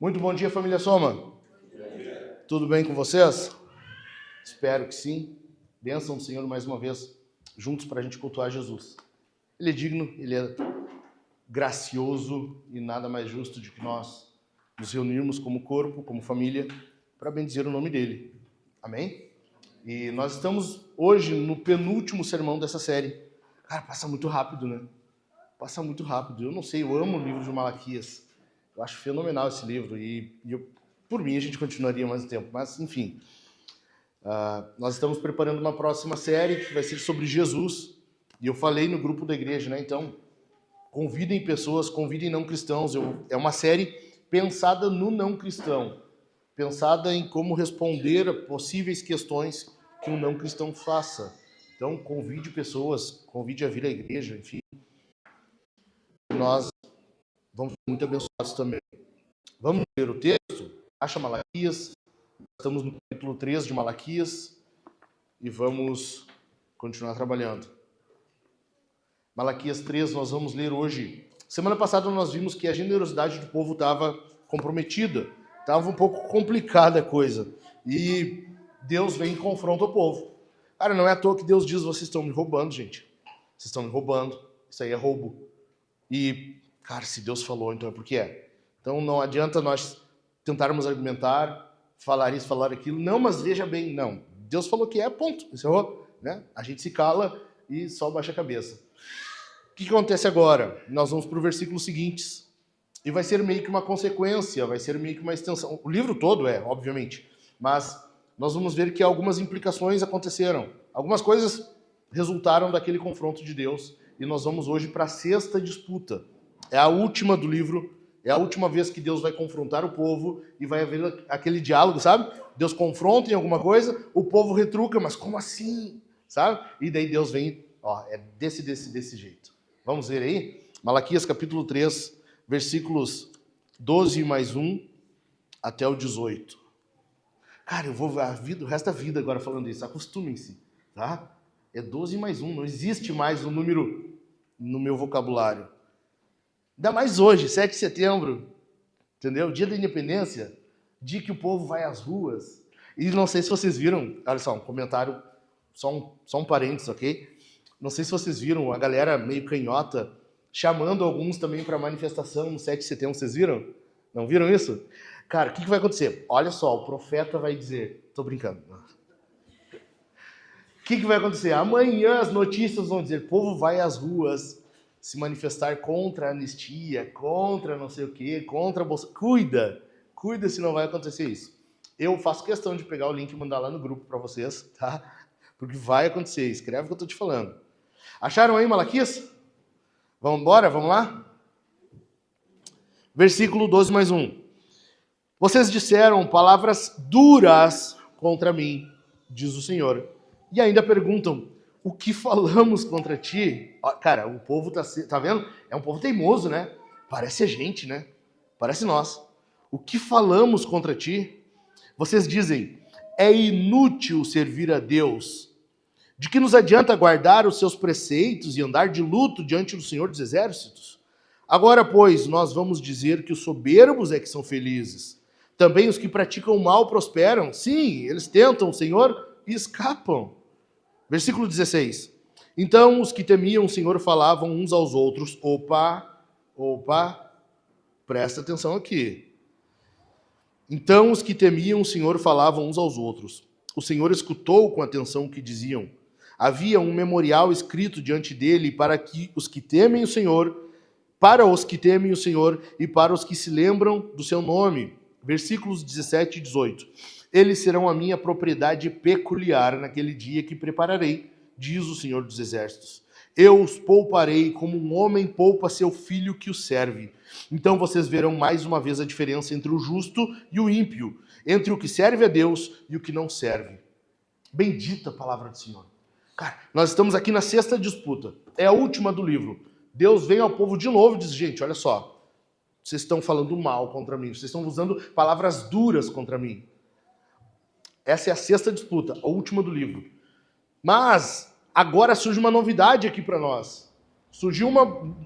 Muito bom dia, família Soma. Tudo bem com vocês? Espero que sim. Bênção do Senhor mais uma vez, juntos para a gente cultuar Jesus. Ele é digno, Ele é gracioso e nada mais justo de que nós nos reunirmos como corpo, como família, para bendizer o nome dEle. Amém? E nós estamos hoje no penúltimo sermão dessa série. Cara, passa muito rápido, né? Passa muito rápido. Eu não sei, eu amo o livro de Malaquias. Eu acho fenomenal esse livro por mim a gente continuaria mais um tempo, mas enfim. Nós estamos preparando uma próxima série que vai ser sobre Jesus e eu falei no grupo da igreja, né? Então, convidem pessoas, convidem não cristãos. É uma série pensada no não cristão, pensada em como responder a possíveis questões que um não cristão faça. Então, convide pessoas, convide a vir à igreja, enfim. Nós vamos ser muito abençoados também. Vamos ler o texto? Acha Malaquias. Estamos no capítulo 3 de Malaquias e vamos continuar trabalhando. Malaquias 3 nós vamos ler hoje. Semana passada nós vimos que a generosidade do povo estava comprometida. Estava um pouco complicada a coisa. E Deus vem e confronta o povo. Cara, não é à toa que Deus diz, vocês estão me roubando, gente. Vocês estão me roubando. Isso aí é roubo. E, cara, se Deus falou, então é porque é. Então não adianta nós tentarmos argumentar, falar isso, falar aquilo. Não, mas veja bem, não. Deus falou que é, ponto. Encerrou, né? A gente se cala e só baixa a cabeça. O que acontece agora? Nós vamos para o versículo seguinte. E vai ser meio que uma consequência, vai ser meio que uma extensão. O livro todo obviamente. Mas nós vamos ver que algumas implicações aconteceram. Algumas coisas resultaram daquele confronto de Deus. E nós vamos hoje para a sexta disputa. É a última do livro. É a última vez que Deus vai confrontar o povo e vai haver aquele diálogo, sabe? Deus confronta em alguma coisa, o povo retruca, mas como assim? Sabe? E daí Deus vem, é desse jeito. Vamos ver aí? Malaquias capítulo 3, versículos 12 mais 1 até o 18. Cara, eu vou o resto da vida agora falando isso, acostumem-se, tá? É 12 mais 1, não existe mais um número no meu vocabulário. Ainda mais hoje, 7 de setembro, entendeu? Dia da independência, dia que o povo vai às ruas. E não sei se vocês viram, olha só, um comentário, só um parênteses, ok? Não sei se vocês viram a galera meio canhota chamando alguns também para manifestação no 7 de setembro, vocês viram? Não viram isso? Cara, o que vai acontecer? Olha só, o profeta vai dizer, tô brincando. O que vai acontecer? Amanhã as notícias vão dizer, o povo vai às ruas se manifestar contra a anistia, contra não sei o quê, contra a Bolsa. Cuida se não vai acontecer isso. Eu faço questão de pegar o link e mandar lá no grupo para vocês, tá? Porque vai acontecer, escreve o que eu tô te falando. Acharam aí Malaquias? Vamos embora, vamos lá? Versículo 12 mais 1. Vocês disseram palavras duras contra mim, diz o Senhor, e ainda perguntam, o que falamos contra ti? Cara, o povo tá vendo? É um povo teimoso, né? Parece a gente, né? Parece nós. O que falamos contra ti? Vocês dizem, é inútil servir a Deus. De que nos adianta guardar os seus preceitos e andar de luto diante do Senhor dos Exércitos? Agora, pois, nós vamos dizer que os soberbos é que são felizes. Também os que praticam o mal prosperam. Sim, eles tentam o Senhor e escapam. Versículo 16. Então os que temiam o Senhor falavam uns aos outros, opa, presta atenção aqui. Então os que temiam o Senhor falavam uns aos outros. O Senhor escutou com atenção o que diziam. Havia um memorial escrito diante dele para os que temem o Senhor e para os que se lembram do seu nome. Versículos 17 e 18. Eles serão a minha propriedade peculiar naquele dia que prepararei, diz o Senhor dos Exércitos. Eu os pouparei como um homem poupa seu filho que o serve. Então vocês verão mais uma vez a diferença entre o justo e o ímpio, entre o que serve a Deus e o que não serve. Bendita a palavra do Senhor. Cara, nós estamos aqui na sexta disputa. É a última do livro. Deus vem ao povo de novo e diz, gente, olha só, vocês estão falando mal contra mim, vocês estão usando palavras duras contra mim. Essa é a sexta disputa, a última do livro. Mas agora surge uma novidade aqui para nós. Surgiu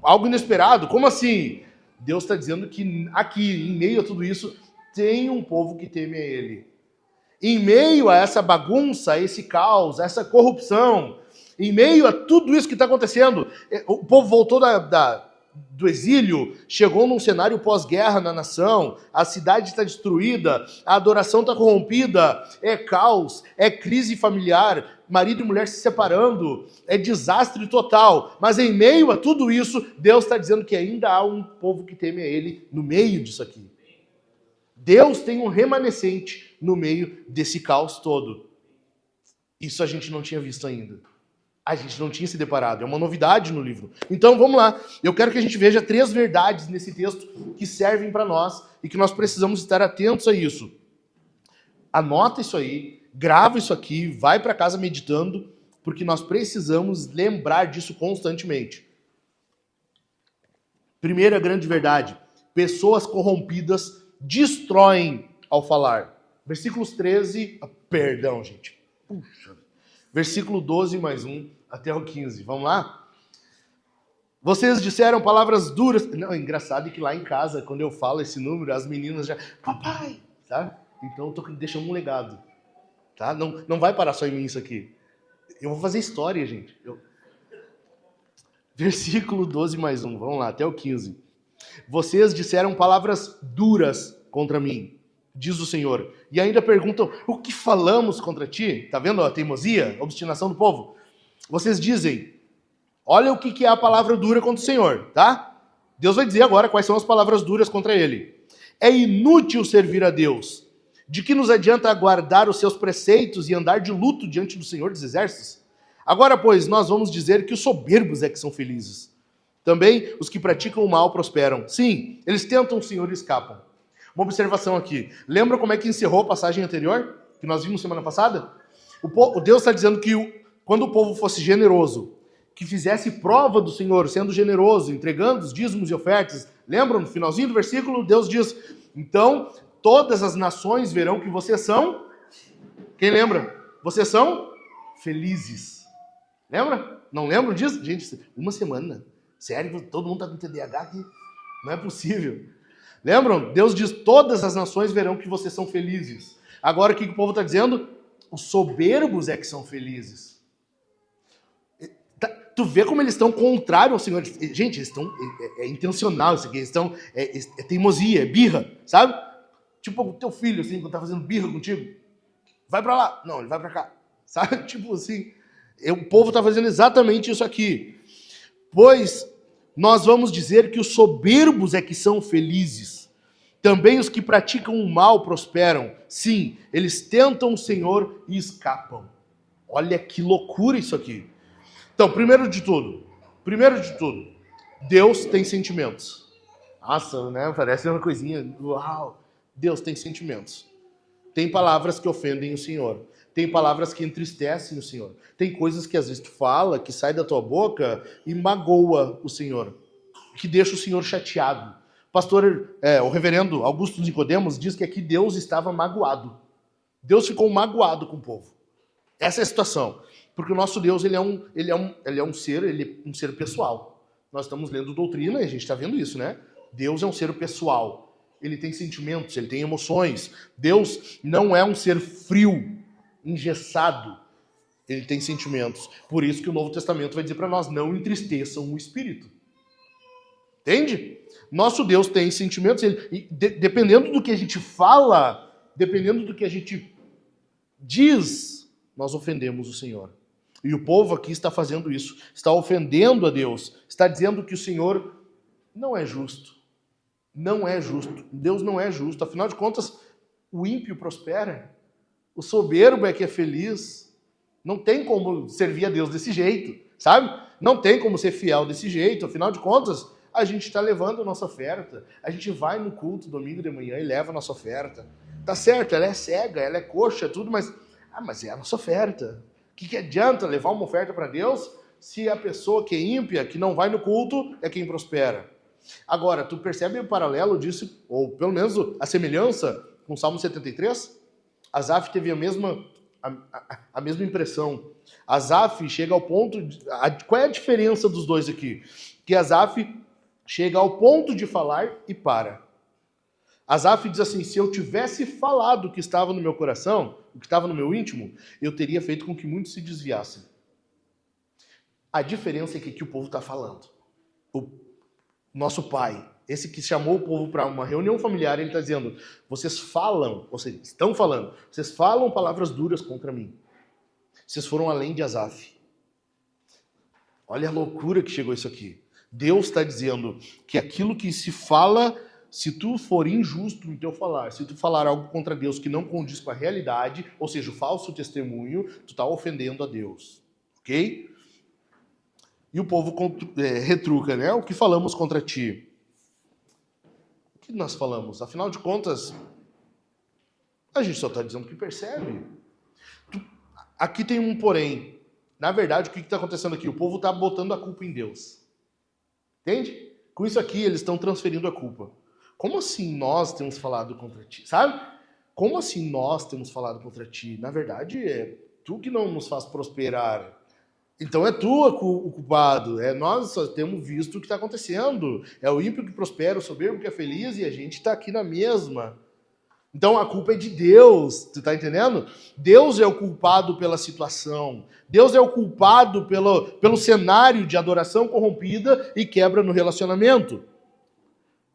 algo inesperado. Como assim? Deus está dizendo que aqui, em meio a tudo isso, tem um povo que teme a Ele. Em meio a essa bagunça, a esse caos, a essa corrupção, em meio a tudo isso que está acontecendo, o povo voltou do exílio, chegou num cenário pós-guerra na nação, a cidade está destruída, a adoração está corrompida, é caos, é crise familiar, marido e mulher se separando, é desastre total. Mas em meio a tudo isso, Deus está dizendo que ainda há um povo que teme a Ele no meio disso aqui. Deus tem um remanescente no meio desse caos todo. Isso a gente não tinha visto ainda. A gente não tinha se deparado. É uma novidade no livro. Então, vamos lá. Eu quero que a gente veja 3 verdades nesse texto que servem para nós e que nós precisamos estar atentos a isso. Anota isso aí, grava isso aqui, vai para casa meditando, porque nós precisamos lembrar disso constantemente. Primeira grande verdade. Pessoas corrompidas destroem ao falar. Versículos 13... Perdão, gente. Puxa. Versículo 12 mais 1 até o 15. Vamos lá? Vocês disseram palavras duras. Não, é engraçado que lá em casa, quando eu falo esse número, as meninas já... Papai! Sabe? Então eu tô deixando um legado. Tá? Não vai parar só em mim isso aqui. Eu vou fazer história, gente. Versículo 12 mais 1. Vamos lá, até o 15. Vocês disseram palavras duras contra mim, diz o Senhor. E ainda perguntam, o que falamos contra ti? Tá vendo a teimosia, a obstinação do povo? Vocês dizem, olha o que é a palavra dura contra o Senhor, tá? Deus vai dizer agora quais são as palavras duras contra ele. É inútil servir a Deus. De que nos adianta guardar os seus preceitos e andar de luto diante do Senhor dos Exércitos? Agora, pois, nós vamos dizer que os soberbos é que são felizes. Também os que praticam o mal prosperam. Sim, eles tentam o Senhor e escapam. Uma observação aqui. Lembra como é que encerrou a passagem anterior? Que nós vimos semana passada? O Deus está dizendo que quando o povo fosse generoso, que fizesse prova do Senhor, sendo generoso, entregando os dízimos e ofertas. Lembram? No finalzinho do versículo, Deus diz, então, todas as nações verão que vocês são... Quem lembra? Vocês são felizes. Lembra? Não lembram disso? Gente, uma semana. Sério, todo mundo está com TDAH aqui? Não é possível. Lembram? Deus diz, todas as nações verão que vocês são felizes. Agora o que o povo está dizendo? Os soberbos é que são felizes. Tu vê como eles estão contrários ao Senhor. Gente, eles estão... É intencional isso aqui. Eles estão... É teimosia, é birra, sabe? Tipo o teu filho, assim, quando tá fazendo birra contigo. Vai para lá. Não, ele vai para cá. Sabe? Tipo assim... O povo está fazendo exatamente isso aqui. Pois... Nós vamos dizer que os soberbos é que são felizes. Também os que praticam o mal prosperam. Sim, eles tentam o Senhor e escapam. Olha que loucura isso aqui. Então, primeiro de tudo, Deus tem sentimentos. Nossa, né? Parece uma coisinha. Uau! Deus tem sentimentos. Tem palavras que ofendem o Senhor. Tem palavras que entristecem o Senhor. Tem coisas que às vezes tu fala, que sai da tua boca e magoa o Senhor. Que deixa o Senhor chateado. O reverendo Augusto Nicodemos diz que aqui Deus estava magoado. Deus ficou magoado com o povo. Essa é a situação. Porque o nosso Deus, ele é um ser pessoal. Nós estamos lendo doutrina e a gente está vendo isso, né? Deus é um ser pessoal. Ele tem sentimentos, ele tem emoções. Deus não é um ser frio, engessado. Ele tem sentimentos. Por isso que o Novo Testamento vai dizer para nós, não entristeçam o Espírito. Entende? Nosso Deus tem sentimentos. Dependendo do que a gente fala, dependendo do que a gente diz, nós ofendemos o Senhor. E o povo aqui está fazendo isso. Está ofendendo a Deus. Está dizendo que o Senhor não é justo. Não é justo. Deus não é justo. Afinal de contas, o ímpio prospera. O soberbo é que é feliz. Não tem como servir a Deus desse jeito, sabe? Não tem como ser fiel desse jeito. Afinal de contas, a gente está levando a nossa oferta. A gente vai no culto domingo de manhã e leva a nossa oferta. Tá certo, ela é cega, ela é coxa, tudo, mas é a nossa oferta. O que adianta levar uma oferta para Deus se a pessoa que é ímpia, que não vai no culto, é quem prospera? Agora, tu percebe o paralelo disso, ou pelo menos a semelhança com o Salmo 73? Asaf teve a mesma impressão. Asaf chega ao ponto... qual é a diferença dos dois aqui? Que Asaf chega ao ponto de falar e para. Asaf diz assim, se eu tivesse falado o que estava no meu coração, o que estava no meu íntimo, eu teria feito com que muitos se desviassem. A diferença é que aqui o povo está falando. O nosso pai, esse que chamou o povo para uma reunião familiar, ele está dizendo, vocês falam, ou seja, estão falando, vocês falam palavras duras contra mim. Vocês foram além de Asaf. Olha a loucura que chegou isso aqui. Deus está dizendo que aquilo que se fala, se tu for injusto no teu falar, se tu falar algo contra Deus que não condiz com a realidade, ou seja, o falso testemunho, tu está ofendendo a Deus. Ok? E o povo retruca, né? O que falamos contra ti? O que nós falamos? Afinal de contas, a gente só está dizendo que percebe. Aqui tem um porém. Na verdade, o que está acontecendo aqui? O povo está botando a culpa em Deus. Entende? Com isso aqui, eles estão transferindo a culpa. Como assim nós temos falado contra ti? Sabe? Como assim nós temos falado contra ti? Na verdade, é tu que não nos faz prosperar. Então é tu o culpado. Nós só temos visto o que está acontecendo. É o ímpio que prospera, o soberbo que é feliz e a gente está aqui na mesma. Então a culpa é de Deus, tu tá entendendo? Deus é o culpado pela situação. Deus é o culpado pelo cenário de adoração corrompida e quebra no relacionamento.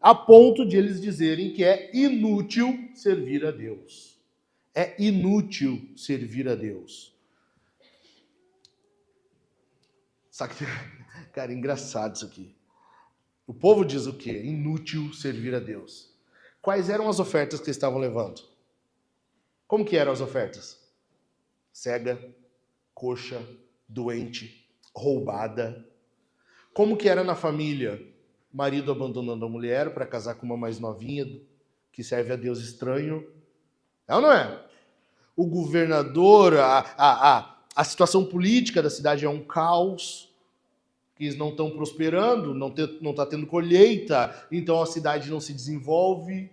A ponto de eles dizerem que é inútil servir a Deus. É inútil servir a Deus. Sabe que, cara, engraçado isso aqui. O povo diz o quê? Inútil servir a Deus. Quais eram as ofertas que eles estavam levando? Como que eram as ofertas? Cega, coxa, doente, roubada. Como que era na família? Marido abandonando a mulher para casar com uma mais novinha que serve a Deus estranho. É ou não é? O governador, a situação política da cidade é um caos. Que eles não estão prosperando, não está tendo colheita, então a cidade não se desenvolve.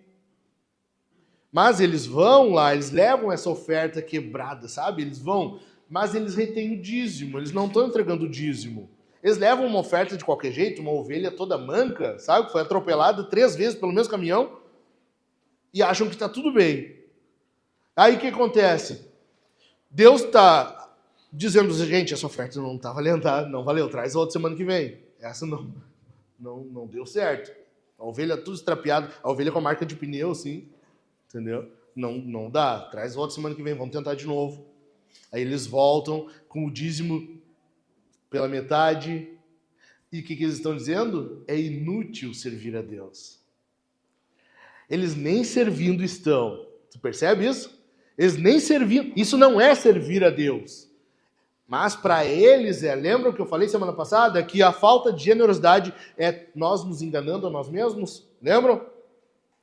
Mas eles vão lá, eles levam essa oferta quebrada, sabe? Eles vão, mas eles retêm o dízimo, eles não estão entregando o dízimo. Eles levam uma oferta de qualquer jeito, uma ovelha toda manca, sabe? Foi atropelada 3 vezes pelo mesmo caminhão, e acham que está tudo bem. Aí o que acontece? Deus está dizendo, gente, essa oferta não está valendo, tá? Não valeu, traz outra semana que vem. Essa não deu certo. A ovelha tudo estrapeada, a ovelha com a marca de pneu, assim, entendeu? Não dá, traz outra semana que vem, vamos tentar de novo. Aí eles voltam com o dízimo pela metade. E o que eles estão dizendo? É inútil servir a Deus. Eles nem servindo estão. Tu percebe isso? Eles nem servindo. Isso não é servir a Deus. Mas para eles lembram que eu falei semana passada? Que a falta de generosidade é nós nos enganando a nós mesmos? Lembram?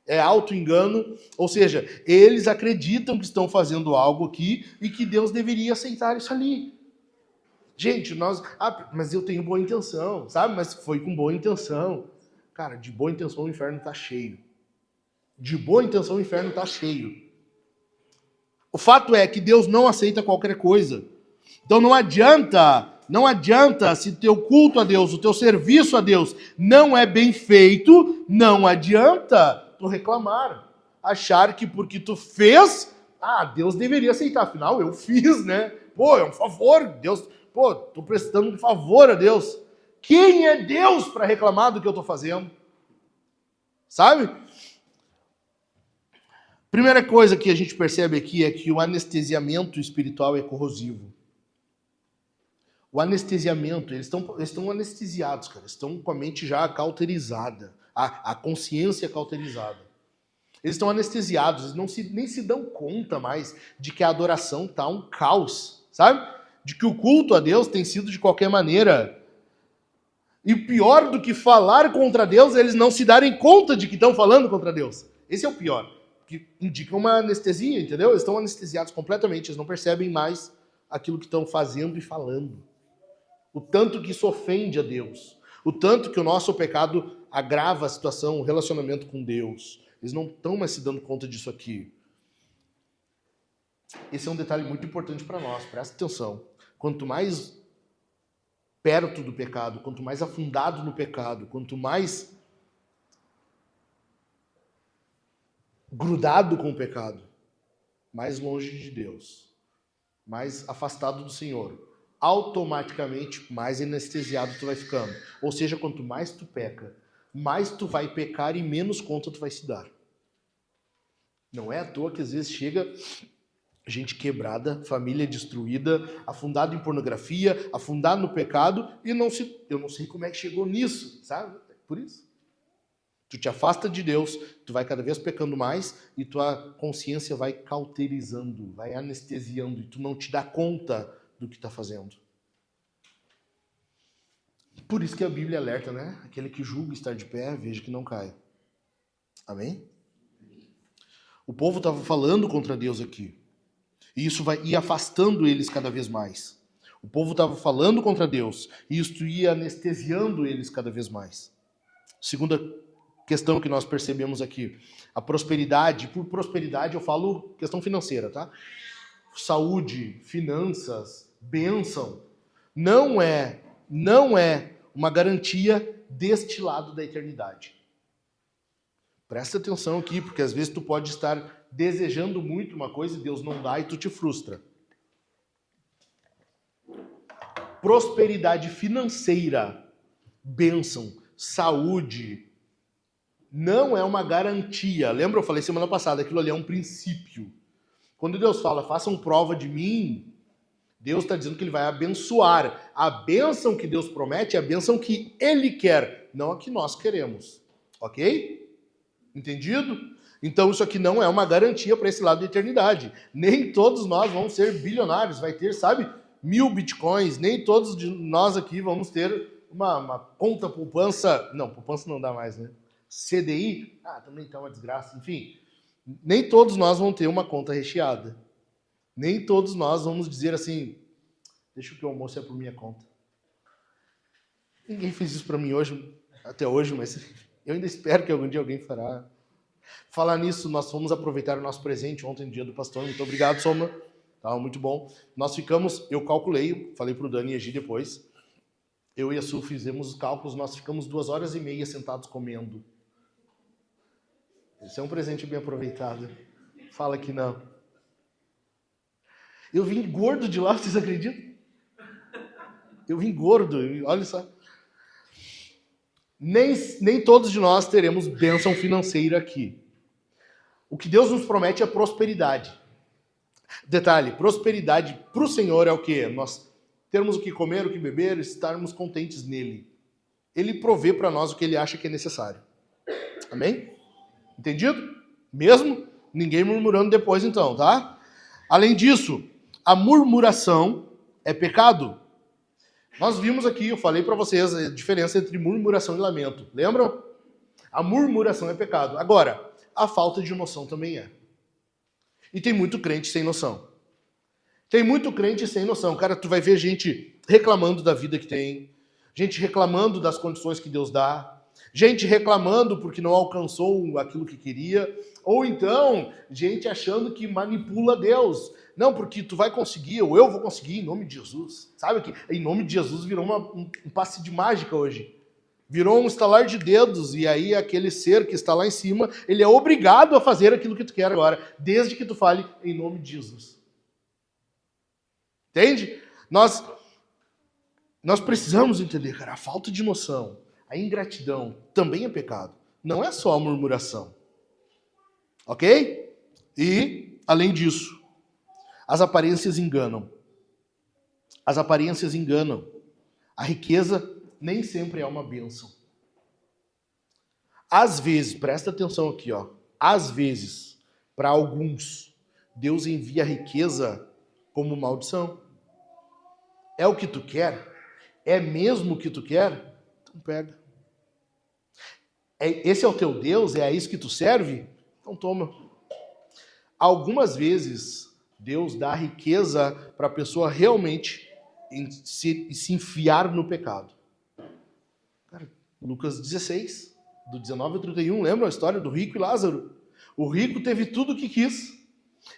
É auto-engano. Ou seja, eles acreditam que estão fazendo algo aqui e que Deus deveria aceitar isso ali. Gente, mas eu tenho boa intenção, sabe? Mas foi com boa intenção. Cara, de boa intenção o inferno está cheio. De boa intenção o inferno está cheio. O fato é que Deus não aceita qualquer coisa. Então não adianta se teu culto a Deus, o teu serviço a Deus não é bem feito, não adianta tu reclamar. Achar que porque tu fez, Deus deveria aceitar. Afinal, eu fiz, né? Pô, é um favor, Deus... Pô, tô prestando um favor a Deus. Quem é Deus para reclamar do que eu tô fazendo? Sabe? Primeira coisa que a gente percebe aqui é que o anestesiamento espiritual é corrosivo. O anestesiamento, eles estão anestesiados, cara. Estão com a mente já cauterizada, a consciência cauterizada. Eles estão anestesiados, eles nem se dão conta mais de que a adoração tá um caos, sabe? De que o culto a Deus tem sido de qualquer maneira. E pior do que falar contra Deus, eles não se darem conta de que estão falando contra Deus. Esse é o pior. Que indica uma anestesia, entendeu? Eles estão anestesiados completamente, eles não percebem mais aquilo que estão fazendo e falando. O tanto que isso ofende a Deus. O tanto que o nosso pecado agrava a situação, o relacionamento com Deus. Eles não estão mais se dando conta disso aqui. Esse é um detalhe muito importante para nós, presta atenção. Quanto mais perto do pecado, quanto mais afundado no pecado, quanto mais grudado com o pecado, mais longe de Deus, mais afastado do Senhor, automaticamente mais anestesiado tu vai ficando. Ou seja, quanto mais tu peca, mais tu vai pecar e menos conta tu vai se dar. Não é à toa que às vezes chega gente quebrada, família destruída, afundado em pornografia, afundado no pecado, e eu não sei como é que chegou nisso, sabe? Por isso. Tu te afasta de Deus, tu vai cada vez pecando mais e tua consciência vai cauterizando, vai anestesiando e tu não te dá conta do que está fazendo. Por isso que a Bíblia alerta, né? Aquele que julga estar de pé, veja que não caia. Amém? O povo estava falando contra Deus aqui. E isso vai ir afastando eles cada vez mais. O povo estava falando contra Deus e isso ia anestesiando eles cada vez mais. Segunda questão que nós percebemos aqui, a prosperidade. Por prosperidade eu falo questão financeira, tá? Saúde, finanças, bênção, não é uma garantia deste lado da eternidade. Presta atenção aqui, porque às vezes tu pode estar desejando muito uma coisa e Deus não dá e tu te frustra. Prosperidade financeira, bênção, saúde, não é uma garantia. Lembra, eu falei semana passada, aquilo ali é um princípio. Quando Deus fala, façam prova de mim, Deus está dizendo que Ele vai abençoar. A bênção que Deus promete é a bênção que Ele quer, não a que nós queremos. Ok? Entendido? Então isso aqui não é uma garantia para esse lado da eternidade. Nem todos nós vamos ser bilionários, vai ter, sabe, 1000 bitcoins. Nem todos de nós aqui vamos ter uma conta poupança. Não, poupança não dá mais, né? CDI, também tá uma desgraça. Enfim, nem todos nós vamos ter uma conta recheada. Nem todos nós vamos dizer assim, deixa que o almoço é por minha conta. Ninguém fez isso para mim hoje, até hoje, mas eu ainda espero que algum dia alguém fará. Falar nisso, nós fomos aproveitar o nosso presente ontem, no dia do pastor. Muito obrigado, Soma. Tá, muito bom. Nós ficamos, eu calculei, falei pro Dani e a Gi depois. Eu e a Su fizemos os cálculos, nós ficamos 2h30 sentados comendo. Esse é um presente bem aproveitado. Fala que não. Eu vim gordo de lá, vocês acreditam? Eu vim gordo, olha só. Nem todos de nós teremos bênção financeira aqui. O que Deus nos promete é prosperidade. Detalhe, prosperidade para o Senhor é o quê? Nós termos o que comer, o que beber, estarmos contentes nele. Ele provê para nós o que ele acha que é necessário. Amém? Entendido? Mesmo? Ninguém murmurando depois então, tá? Além disso, a murmuração é pecado. Nós vimos aqui, eu falei para vocês a diferença entre murmuração e lamento. Lembram? A murmuração é pecado. Agora, a falta de noção também é. E tem muito crente sem noção. Tem muito crente sem noção. Cara, tu vai ver gente reclamando da vida que tem, gente reclamando das condições que Deus dá, gente reclamando porque não alcançou aquilo que queria, ou então gente achando que manipula Deus. Não, porque tu vai conseguir, ou eu vou conseguir em nome de Jesus. Sabe que em nome de Jesus virou um passe de mágica hoje. Virou um estalar de dedos, e aí aquele ser que está lá em cima, ele é obrigado a fazer aquilo que tu quer agora, desde que tu fale em nome de Jesus. Entende? Nós precisamos entender, cara, a falta de noção, a ingratidão também é pecado. Não é só a murmuração. Ok? E, além disso, as aparências enganam. As aparências enganam. A riqueza nem sempre é uma bênção. Às vezes, presta atenção aqui, ó. Às vezes, para alguns, Deus envia a riqueza como maldição. É o que tu quer? É mesmo o que tu quer? Então pega. Esse é o teu Deus? É a isso que tu serve? Então toma. Algumas vezes, Deus dá riqueza para a pessoa realmente se enfiar no pecado. Cara, Lucas 16, do 19 ao 31, lembra a história do rico e Lázaro? O rico teve tudo o que quis.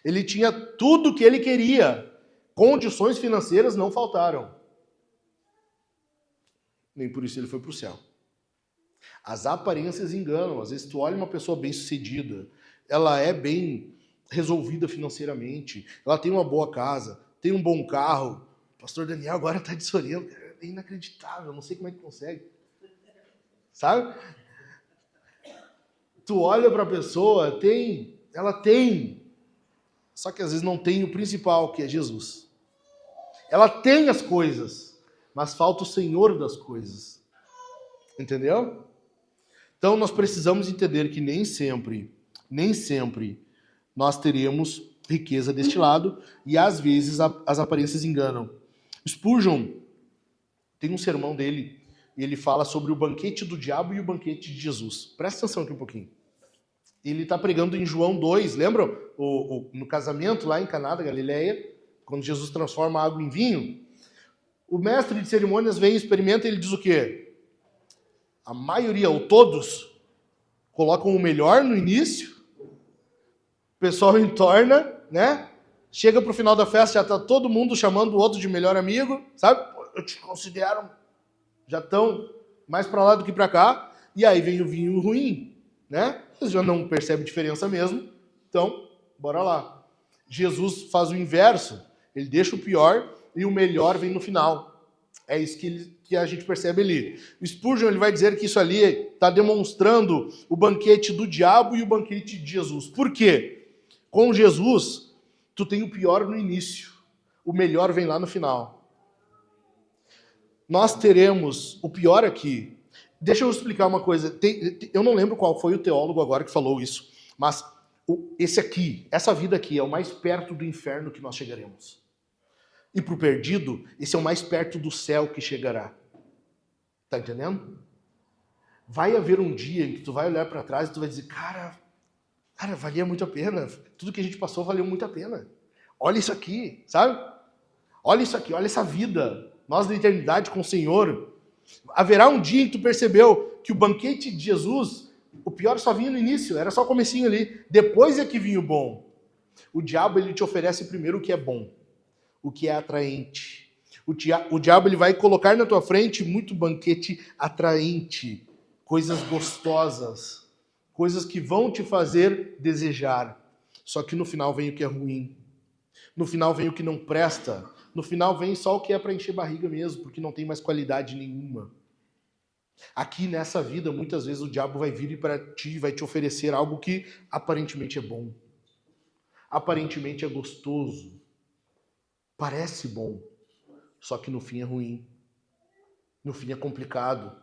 Ele tinha tudo o que ele queria. Condições financeiras não faltaram. Nem por isso ele foi para o céu. As aparências enganam. Às vezes tu olha uma pessoa bem-sucedida, ela é bem resolvida financeiramente, ela tem uma boa casa, tem um bom carro. O pastor Daniel agora está de sorrindo, é inacreditável, não sei como é que consegue. Sabe? Tu olha para a pessoa, ela tem, só que às vezes não tem o principal, que é Jesus. Ela tem as coisas, mas falta o Senhor das coisas. Entendeu? Então nós precisamos entender que nem sempre nós teremos riqueza deste lado, e às vezes as aparências enganam. Spurgeon tem um sermão dele, e ele fala sobre o banquete do diabo e o banquete de Jesus. Presta atenção aqui um pouquinho. Ele está pregando em João 2, lembram? No casamento lá em Caná da Galileia, quando Jesus transforma a água em vinho, o mestre de cerimônias vem, experimenta e ele diz o quê? A maioria, ou todos, colocam o melhor no início, o pessoal entorna, né? Chega pro final da festa, já tá todo mundo chamando o outro de melhor amigo, sabe? Eu te considero, já estão mais para lá do que para cá, e aí vem o vinho ruim, né? Você já não percebe diferença mesmo, então, bora lá. Jesus faz o inverso, ele deixa o pior e o melhor vem no final. É isso que a gente percebe ali. O Spurgeon ele vai dizer que isso ali está demonstrando o banquete do diabo e o banquete de Jesus. Por quê? Com Jesus, tu tem o pior no início, o melhor vem lá no final. Nós teremos o pior aqui. Deixa eu explicar uma coisa. Eu não lembro qual foi o teólogo agora que falou isso, mas essa vida aqui é o mais perto do inferno que nós chegaremos. E para o perdido, esse é o mais perto do céu que chegará. Tá entendendo? Vai haver um dia em que tu vai olhar para trás e tu vai dizer, cara, valia muito a pena. Tudo que a gente passou valeu muito a pena. Olha isso aqui, sabe? Olha isso aqui, olha essa vida. Nós na eternidade com o Senhor. Haverá um dia em que tu percebeu que o banquete de Jesus, o pior só vinha no início, era só o comecinho ali. Depois é que vinha o bom. O diabo, ele te oferece primeiro o que é bom, o que é atraente. O diabo, ele vai colocar na tua frente muito banquete atraente, coisas gostosas, coisas que vão te fazer desejar. Só que no final vem o que é ruim. No final vem o que não presta. No final vem só o que é para encher barriga mesmo, porque não tem mais qualidade nenhuma. Aqui nessa vida, muitas vezes o diabo vai vir para ti, vai te oferecer algo que aparentemente é bom. Aparentemente é gostoso. Parece bom. Só que no fim é ruim. No fim é complicado.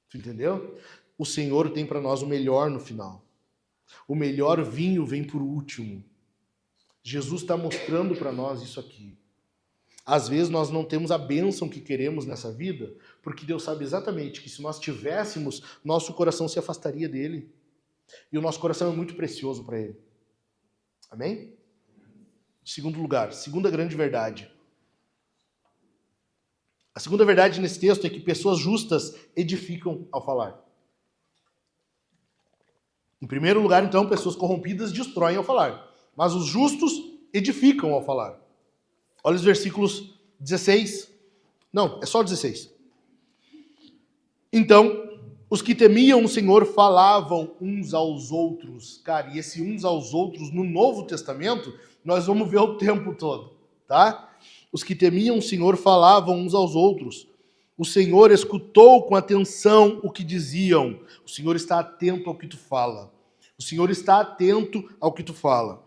Tu entendeu? O Senhor tem para nós o melhor no final. O melhor vinho vem por último. Jesus está mostrando para nós isso aqui. Às vezes nós não temos a bênção que queremos nessa vida, porque Deus sabe exatamente que se nós tivéssemos, nosso coração se afastaria dele. E o nosso coração é muito precioso para ele. Amém? Segundo lugar, segunda grande verdade. A segunda verdade nesse texto é que pessoas justas edificam ao falar. Em primeiro lugar, então, pessoas corrompidas destroem ao falar. Mas os justos edificam ao falar. Olha os versículos 16. Não, é só 16. Então, os que temiam o Senhor falavam uns aos outros. Cara, e esse uns aos outros no Novo Testamento, nós vamos ver o tempo todo, tá? Os que temiam o Senhor falavam uns aos outros. O Senhor escutou com atenção o que diziam. O Senhor está atento ao que tu fala. O Senhor está atento ao que tu fala.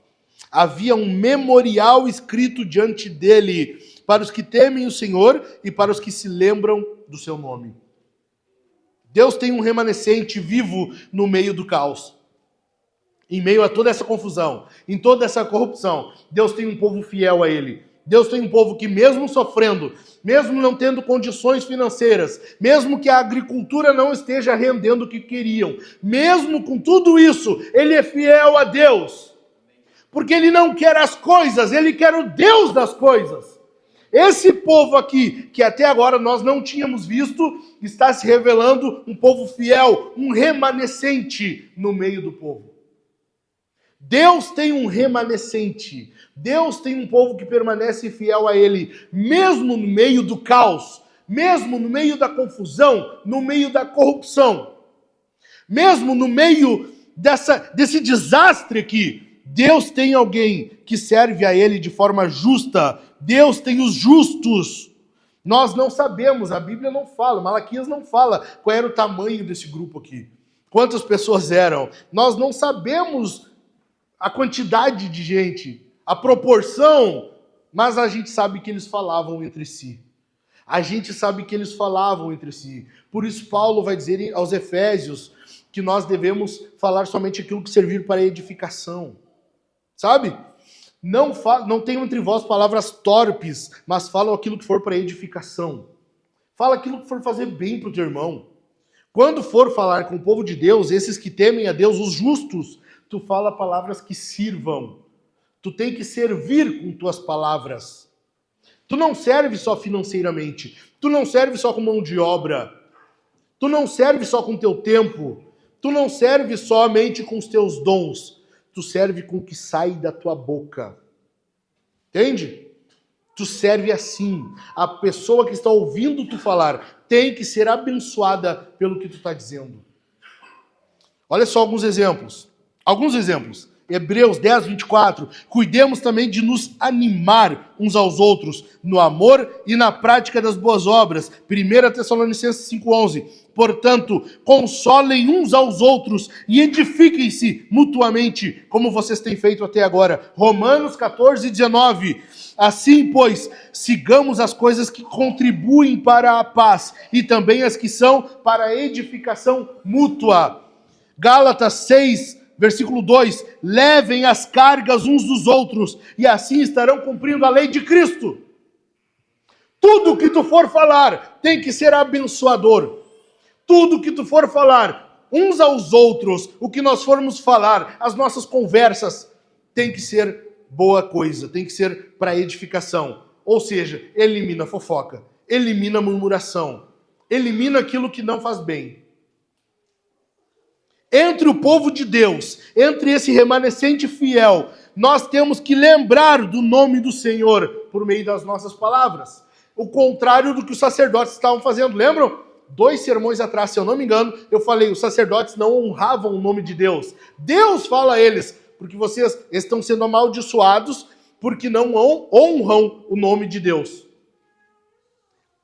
Havia um memorial escrito diante dele para os que temem o Senhor e para os que se lembram do seu nome. Deus tem um remanescente vivo no meio do caos. Em meio a toda essa confusão, em toda essa corrupção, Deus tem um povo fiel a ele. Deus tem um povo que mesmo sofrendo, mesmo não tendo condições financeiras, mesmo que a agricultura não esteja rendendo o que queriam, mesmo com tudo isso, ele é fiel a Deus. Porque ele não quer as coisas, ele quer o Deus das coisas. Esse povo aqui, que até agora nós não tínhamos visto, está se revelando um povo fiel, um remanescente no meio do povo. Deus tem um remanescente. Deus tem um povo que permanece fiel a ele, mesmo no meio do caos, mesmo no meio da confusão, no meio da corrupção, mesmo no meio desse desastre aqui. Deus tem alguém que serve a ele de forma justa. Deus tem os justos. Nós não sabemos, a Bíblia não fala, Malaquias não fala qual era o tamanho desse grupo aqui. Quantas pessoas eram. Nós não sabemos a quantidade de gente, a proporção, mas a gente sabe que eles falavam entre si. A gente sabe que eles falavam entre si. Por isso Paulo vai dizer aos Efésios que nós devemos falar somente aquilo que servir para edificação. Sabe? Não tenham entre vós palavras torpes, mas falam aquilo que for para edificação. Fala aquilo que for fazer bem para o teu irmão. Quando for falar com o povo de Deus, esses que temem a Deus, os justos, tu fala palavras que sirvam. Tu tem que servir com tuas palavras. Tu não serve só financeiramente. Tu não serve só com mão de obra. Tu não serve só com teu tempo. Tu não serve somente com os teus dons. Tu serve com o que sai da tua boca. Entende? Tu serve assim. A pessoa que está ouvindo tu falar tem que ser abençoada pelo que tu está dizendo. Olha só alguns exemplos. Hebreus 10, 24. Cuidemos também de nos animar uns aos outros no amor e na prática das boas obras. 1 Tessalonicenses 5:11. Portanto, consolem uns aos outros e edifiquem-se mutuamente, como vocês têm feito até agora. Romanos 14, 19. Assim, pois, sigamos as coisas que contribuem para a paz e também as que são para a edificação mútua. Gálatas 6, versículo 2, levem as cargas uns dos outros, e assim estarão cumprindo a lei de Cristo. Tudo que tu for falar tem que ser abençoador. Tudo que tu for falar uns aos outros, o que nós formos falar, as nossas conversas, tem que ser boa coisa, tem que ser para edificação. Ou seja, elimina a fofoca, elimina a murmuração, elimina aquilo que não faz bem. Entre o povo de Deus, entre esse remanescente fiel, nós temos que lembrar do nome do Senhor por meio das nossas palavras. O contrário do que os sacerdotes estavam fazendo. Lembram? 2 sermões atrás, se eu não me engano, eu falei, os sacerdotes não honravam o nome de Deus. Deus fala a eles, porque vocês estão sendo amaldiçoados porque não honram o nome de Deus.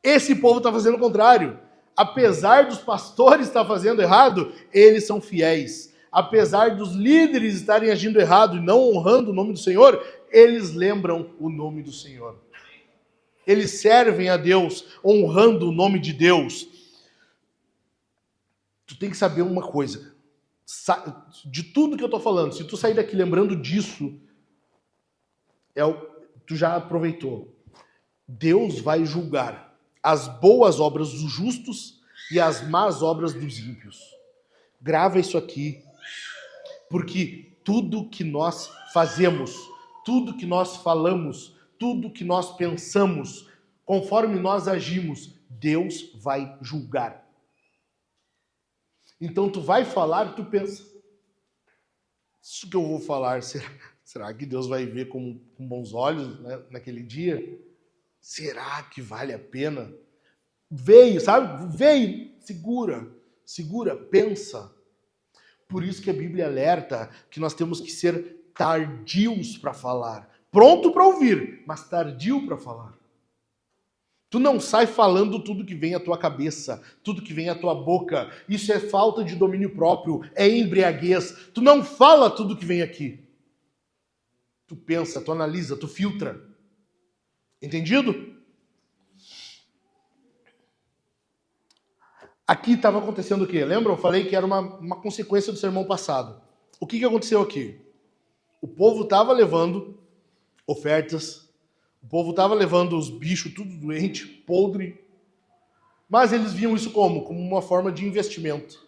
Esse povo está fazendo o contrário. Apesar dos pastores estar fazendo errado, eles são fiéis. Apesar dos líderes estarem agindo errado e não honrando o nome do Senhor, eles lembram o nome do Senhor. Eles servem a Deus, honrando o nome de Deus. Tu tem que saber uma coisa. De tudo que eu estou falando, se tu sair daqui lembrando disso, tu já aproveitou. Deus vai julgar as boas obras dos justos e as más obras dos ímpios. Grava isso aqui, porque tudo que nós fazemos, tudo que nós falamos, tudo que nós pensamos, conforme nós agimos, Deus vai julgar. Então tu vai falar, tu pensa, isso que eu vou falar, será que Deus vai ver com bons olhos, né, naquele dia? Será que vale a pena? Veio, segura, pensa. Por isso que a Bíblia alerta que nós temos que ser tardios para falar. Pronto para ouvir, mas tardio para falar. Tu não sai falando tudo que vem à tua cabeça, tudo que vem à tua boca. Isso é falta de domínio próprio, é embriaguez. Tu não fala tudo que vem aqui. Tu pensa, tu analisa, tu filtra. Entendido? Aqui estava acontecendo o quê? Lembra? Eu falei que era uma consequência do sermão passado. O que aconteceu aqui? O povo estava levando ofertas, o povo estava levando os bichos tudo doente, podre, mas eles viam isso como? Como uma forma de investimento.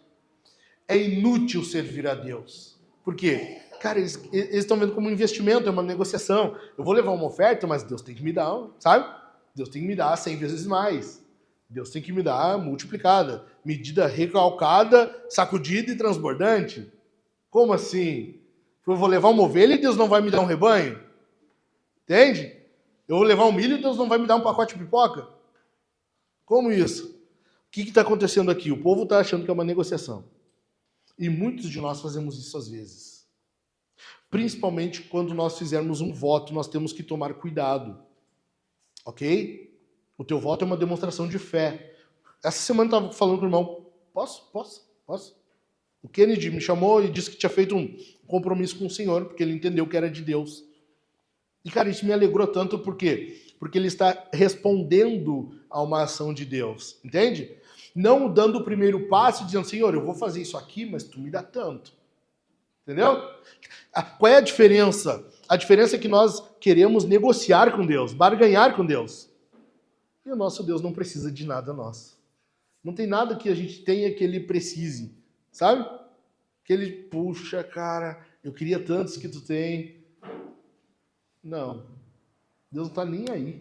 É inútil servir a Deus. Por quê? Cara, eles estão vendo como um investimento, é uma negociação. Eu vou levar uma oferta, mas Deus tem que me dar, sabe? Deus tem que me dar 100 vezes mais. Deus tem que me dar multiplicada. Medida recalcada, sacudida e transbordante. Como assim? Eu vou levar uma ovelha e Deus não vai me dar um rebanho? Entende? Eu vou levar um milho e Deus não vai me dar um pacote de pipoca? Como isso? O que está acontecendo aqui? O povo está achando que é uma negociação. E muitos de nós fazemos isso às vezes. Principalmente quando nós fizermos um voto, nós temos que tomar cuidado. Ok? O teu voto é uma demonstração de fé. Essa semana eu estava falando com o irmão, posso? O Kennedy me chamou e disse que tinha feito um compromisso com o Senhor, porque ele entendeu que era de Deus. E, cara, isso me alegrou tanto, por quê? Porque ele está respondendo a uma ação de Deus, entende? Não dando o primeiro passo e dizendo, Senhor, eu vou fazer isso aqui, mas tu me dá tanto. Entendeu? Qual é a diferença? A diferença é que nós queremos negociar com Deus, barganhar com Deus. E o nosso Deus não precisa de nada nosso. Não tem nada que a gente tenha que ele precise, sabe? Que ele, puxa, cara, eu queria tantos que tu tem. Não. Deus não está nem aí.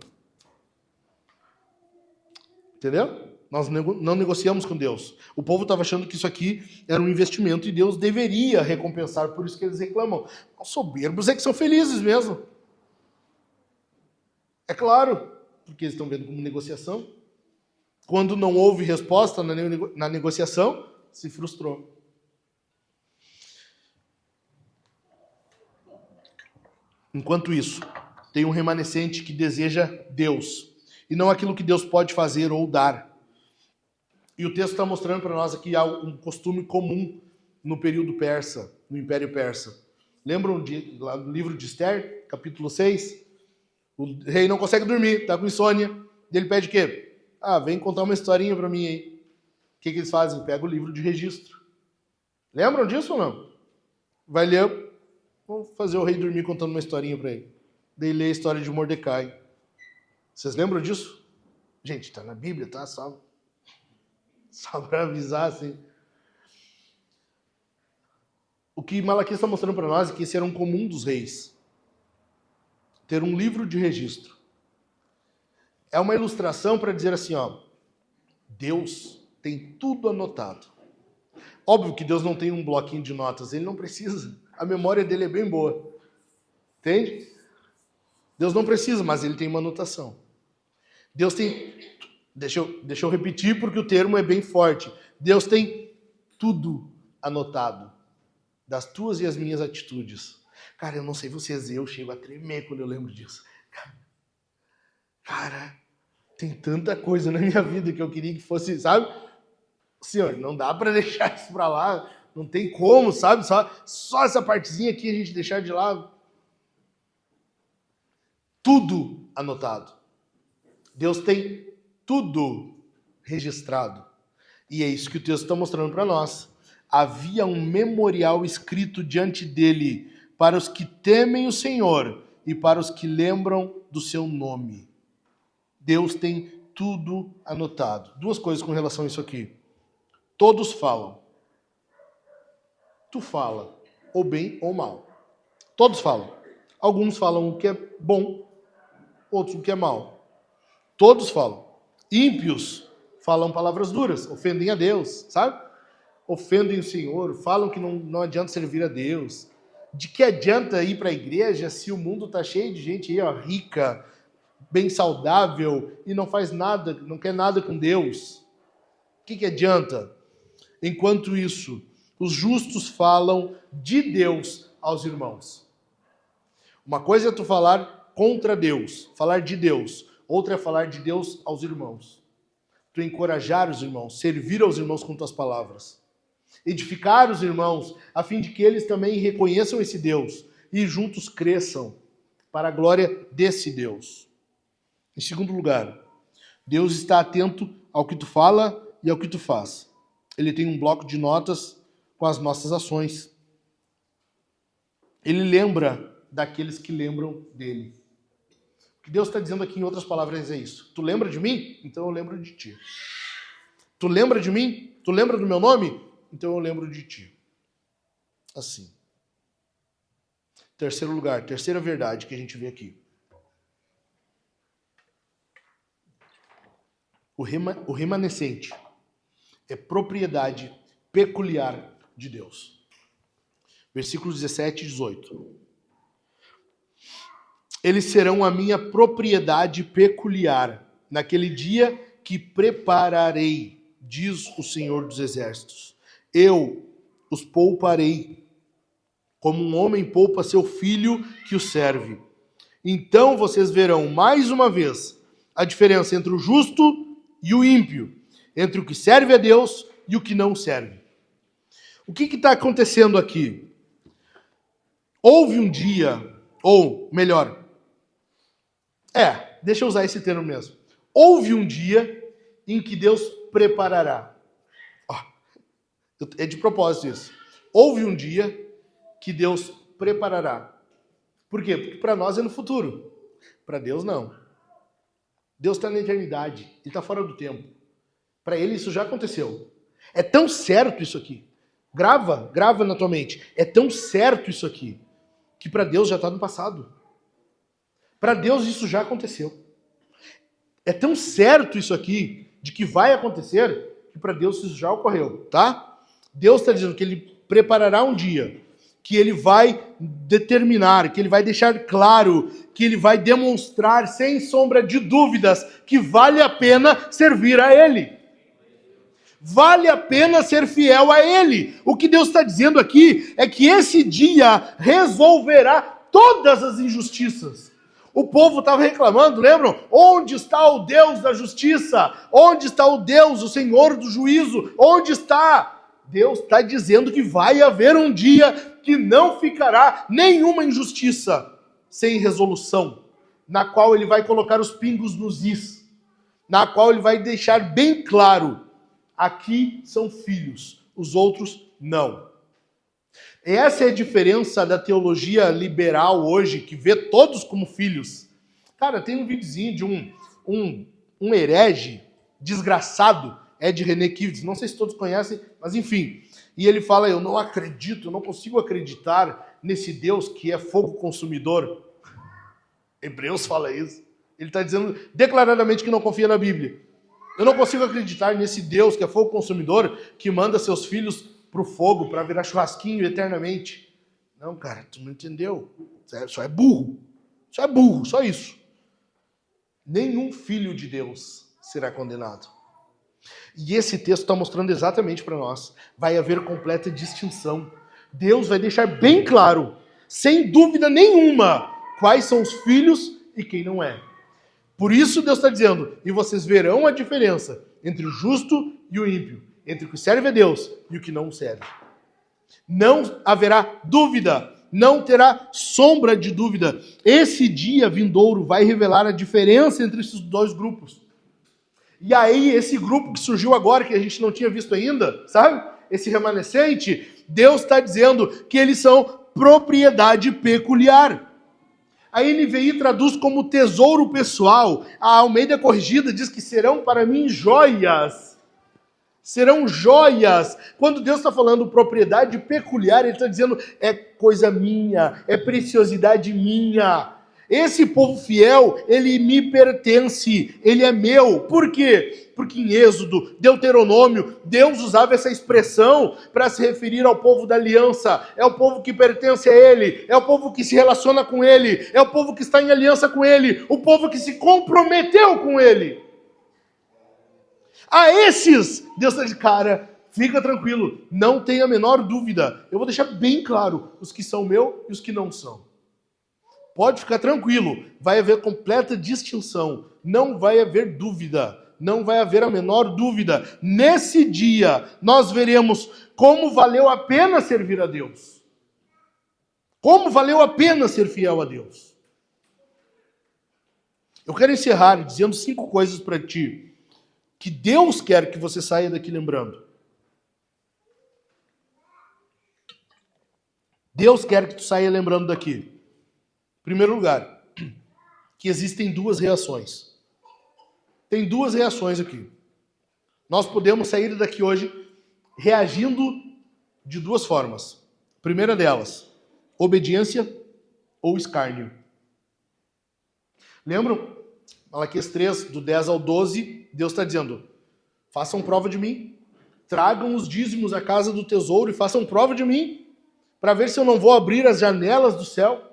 Entendeu? Nós não negociamos com Deus. O povo estava achando que isso aqui era um investimento e Deus deveria recompensar, por isso que eles reclamam. Os soberbos é que são felizes mesmo. É claro, porque eles estão vendo como negociação. Quando não houve resposta na negociação, se frustrou. Enquanto isso, tem um remanescente que deseja Deus, e não aquilo que Deus pode fazer ou dar. E o texto está mostrando para nós aqui um costume comum no período persa, no Império Persa. Lembram lá do livro de Esther, capítulo 6? O rei não consegue dormir, está com insônia. Ele pede o quê? Vem contar uma historinha para mim aí. O que eles fazem? Pega o livro de registro. Lembram disso ou não? Vai ler, vamos fazer o rei dormir contando uma historinha para ele. Daí lê a história de Mordecai. Vocês lembram disso? Gente, está na Bíblia, tá? Só para avisar, assim. O que Malaquias está mostrando para nós é que esse era um comum dos reis. Ter um livro de registro. É uma ilustração para dizer assim, ó, Deus tem tudo anotado. Óbvio que Deus não tem um bloquinho de notas, ele não precisa. A memória dele é bem boa. Entende? Deus não precisa, mas ele tem uma anotação. Deus tem... Deixa eu repetir porque o termo é bem forte. Deus tem tudo anotado. Das tuas e as minhas atitudes. Cara, eu não sei vocês, eu chego a tremer quando eu lembro disso. Cara, tem tanta coisa na minha vida que eu queria que fosse, sabe? Senhor, não dá para deixar isso para lá. Não tem como, sabe? Só essa partezinha aqui a gente deixar de lado. Tudo anotado. Deus tem tudo registrado. E é isso que o texto está mostrando para nós. Havia um memorial escrito diante dele para os que temem o Senhor e para os que lembram do seu nome. Deus tem tudo anotado. Duas coisas com relação a isso aqui. Todos falam. Tu fala, ou bem ou mal. Todos falam. Alguns falam o que é bom, outros o que é mal. Todos falam. Ímpios falam palavras duras, ofendem a Deus, sabe? Ofendem o Senhor, falam que não adianta servir a Deus. De que adianta ir para a igreja se o mundo está cheio de gente aí, ó, rica, bem saudável e não faz nada, não quer nada com Deus? O que adianta? Enquanto isso, os justos falam de Deus aos irmãos. Uma coisa é tu falar contra Deus, falar de Deus. Outra é falar de Deus aos irmãos. Tu encorajar os irmãos, servir aos irmãos com tuas palavras. Edificar os irmãos, a fim de que eles também reconheçam esse Deus e juntos cresçam para a glória desse Deus. Em segundo lugar, Deus está atento ao que tu fala e ao que tu faz. Ele tem um bloco de notas com as nossas ações. Ele lembra daqueles que lembram dele. O que Deus está dizendo aqui, em outras palavras, é isso. Tu lembra de mim? Então eu lembro de ti. Tu lembra de mim? Tu lembra do meu nome? Então eu lembro de ti. Assim. Terceiro lugar, terceira verdade que a gente vê aqui. O remanescente é propriedade peculiar de Deus. Versículos 17 e 18. Eles serão a minha propriedade peculiar, naquele dia que prepararei, diz o Senhor dos Exércitos. Eu os pouparei, como um homem poupa seu filho que o serve. Então vocês verão mais uma vez a diferença entre o justo e o ímpio, entre o que serve a Deus e o que não serve. O que está acontecendo aqui? Houve um dia, ou melhor, deixa eu usar esse termo mesmo. Houve um dia em que Deus preparará. É de propósito isso. Houve um dia que Deus preparará. Por quê? Porque para nós é no futuro. Para Deus não. Deus está na eternidade. Ele está fora do tempo. Para Ele isso já aconteceu. É tão certo isso aqui. Grava na tua mente. É tão certo isso aqui, que para Deus já está no passado. Para Deus isso já aconteceu. É tão certo isso aqui, de que vai acontecer, que para Deus isso já ocorreu, tá? Deus está dizendo que Ele preparará um dia, que Ele vai determinar, que Ele vai deixar claro, que Ele vai demonstrar, sem sombra de dúvidas, que vale a pena servir a Ele. Vale a pena ser fiel a Ele. O que Deus está dizendo aqui é que esse dia resolverá todas as injustiças. O povo estava reclamando, lembram? Onde está o Deus da justiça? Onde está o Deus, o Senhor do juízo? Onde está? Deus está dizendo que vai haver um dia que não ficará nenhuma injustiça sem resolução, na qual Ele vai colocar os pingos nos is, na qual Ele vai deixar bem claro: aqui são filhos, os outros não. Essa é a diferença da teologia liberal hoje, que vê todos como filhos. Cara, tem um videozinho de um herege desgraçado, Ed René Kivitz, não sei se todos conhecem, mas enfim. E ele fala: eu não acredito, eu não consigo acreditar nesse Deus que é fogo consumidor. Hebreus fala isso. Ele está dizendo declaradamente que não confia na Bíblia. Eu não consigo acreditar nesse Deus que é fogo consumidor, que manda seus filhos para o fogo, para virar churrasquinho eternamente. Não, cara, tu não entendeu. Só é burro. Só é burro, só isso. Nenhum filho de Deus será condenado. E esse texto está mostrando exatamente para nós. Vai haver completa distinção. Deus vai deixar bem claro, sem dúvida nenhuma, quais são os filhos e quem não é. Por isso Deus está dizendo: e vocês verão a diferença entre o justo e o ímpio, entre o que serve a Deus e o que não serve. Não haverá dúvida, não terá sombra de dúvida. Esse dia vindouro vai revelar a diferença entre esses dois grupos. E aí, esse grupo que surgiu agora, que a gente não tinha visto ainda, sabe? Esse remanescente, Deus está dizendo que eles são propriedade peculiar. A NVI traduz como tesouro pessoal. A Almeida Corrigida diz que serão para mim joias. Serão joias. Quando Deus está falando propriedade peculiar, Ele está dizendo: é coisa minha, é preciosidade minha. Esse povo fiel, ele me pertence, ele é meu. Por quê? Porque em Êxodo, Deuteronômio, Deus usava essa expressão para se referir ao povo da aliança. É o povo que pertence a Ele, é o povo que se relaciona com Ele, é o povo que está em aliança com Ele, o povo que se comprometeu com Ele. A esses, Deus está de cara, fica tranquilo, não tenha a menor dúvida. Eu vou deixar bem claro os que são meu e os que não são. Pode ficar tranquilo, vai haver completa distinção, não vai haver dúvida, não vai haver a menor dúvida. Nesse dia, nós veremos como valeu a pena servir a Deus. Como valeu a pena ser fiel a Deus. Eu quero encerrar dizendo 5 coisas para ti, que Deus quer que você saia daqui lembrando. Deus quer que tu saia lembrando daqui. Em primeiro lugar, que existem 2 reações. Tem 2 reações aqui. Nós podemos sair daqui hoje reagindo de 2 formas. A primeira delas, obediência ou escárnio. Lembram? Malaquias 3, do 10 ao 12, Deus está dizendo: façam prova de mim, tragam os dízimos à casa do tesouro e façam prova de mim, para ver se eu não vou abrir as janelas do céu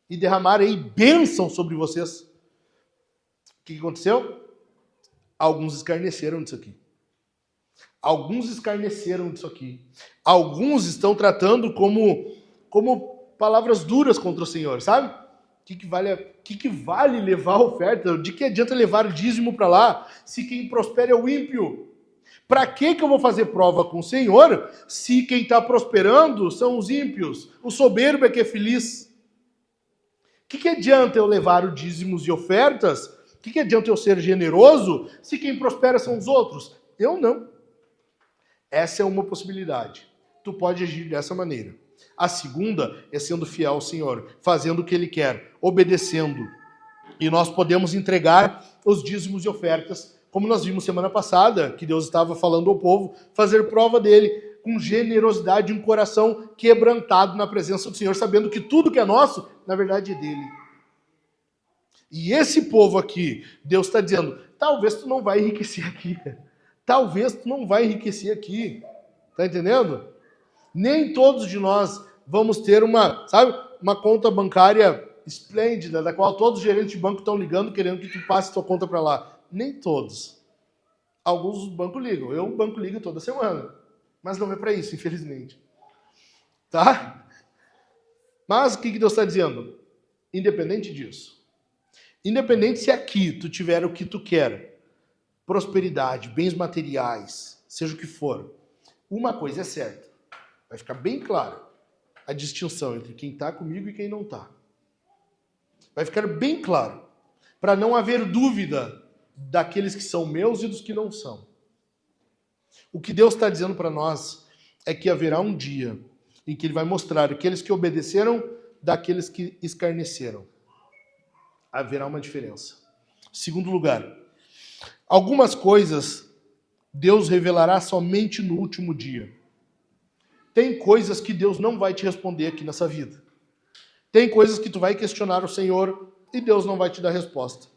e derramar aí bênção sobre vocês. O que aconteceu? Alguns escarneceram disso aqui. Alguns escarneceram disso aqui. Alguns estão tratando como palavras duras contra o Senhor, sabe? O que vale levar a oferta? De que adianta levar o dízimo para lá se quem prospera é o ímpio? Para que eu vou fazer prova com o Senhor se quem está prosperando são os ímpios? O soberbo é que é feliz. O que adianta eu levar o dízimos e ofertas? O que adianta eu ser generoso se quem prospera são os outros? Eu não. Essa é uma possibilidade. Tu pode agir dessa maneira. A segunda é sendo fiel ao Senhor, fazendo o que Ele quer, obedecendo. E nós podemos entregar os dízimos e ofertas, como nós vimos semana passada, que Deus estava falando ao povo, fazer prova dele, com generosidade, um coração quebrantado na presença do Senhor, sabendo que tudo que é nosso, na verdade é dele. E esse povo aqui, Deus está dizendo, talvez tu não vai enriquecer aqui. Talvez tu não vai enriquecer aqui. Tá entendendo? Nem todos de nós vamos ter uma conta bancária esplêndida, da qual todos os gerentes de banco estão ligando, querendo que tu passe tua conta para lá. Nem todos. Alguns do banco ligam. O banco liga toda semana. Mas não é para isso, infelizmente. Tá? Mas o que Deus está dizendo? Independente disso. Independente se aqui tu tiver o que tu quer, prosperidade, bens materiais, seja o que for, uma coisa é certa. Vai ficar bem clara a distinção entre quem está comigo e quem não está. Vai ficar bem claro, para não haver dúvida daqueles que são meus e dos que não são. O que Deus está dizendo para nós é que haverá um dia em que Ele vai mostrar aqueles que obedeceram daqueles que escarneceram. Haverá uma diferença. Segundo lugar, algumas coisas Deus revelará somente no último dia. Tem coisas que Deus não vai te responder aqui nessa vida. Tem coisas que tu vai questionar o Senhor e Deus não vai te dar resposta.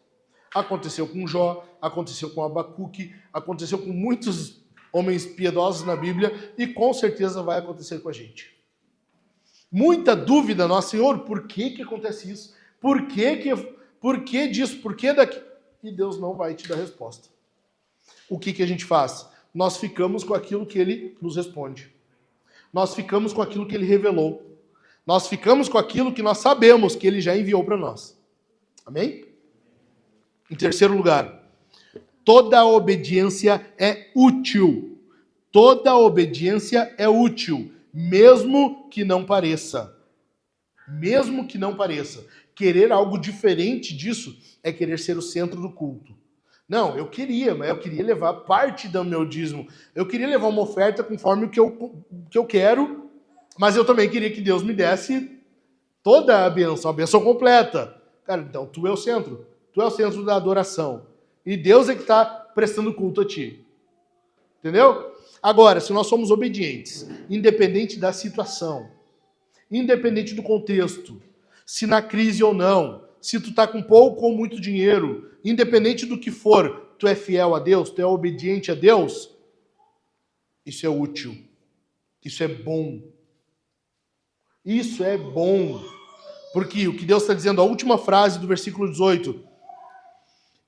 Aconteceu com Jó, aconteceu com Abacuque, aconteceu com muitos homens piedosos na Bíblia e com certeza vai acontecer com a gente. Muita dúvida, nosso Senhor, por que acontece isso? Por que disso? Por que daqui? E Deus não vai te dar resposta. O que a gente faz? Nós ficamos com aquilo que Ele nos responde. Nós ficamos com aquilo que Ele revelou. Nós ficamos com aquilo que nós sabemos que Ele já enviou para nós. Amém? Em terceiro lugar, toda obediência é útil. Toda obediência é útil, mesmo que não pareça. Mesmo que não pareça. Querer algo diferente disso é querer ser o centro do culto. Não, eu queria levar parte do meu dízimo. Eu queria levar uma oferta conforme o que eu quero, mas eu também queria que Deus me desse toda a benção completa. Cara, então tu é o centro. Tu é o centro da adoração. E Deus é que está prestando culto a ti. Entendeu? Agora, se nós somos obedientes, independente da situação, independente do contexto, se na crise ou não, se tu está com pouco ou muito dinheiro, independente do que for, tu é fiel a Deus, tu é obediente a Deus, isso é útil. Isso é bom. Isso é bom. Porque o que Deus está dizendo, a última frase do versículo 18,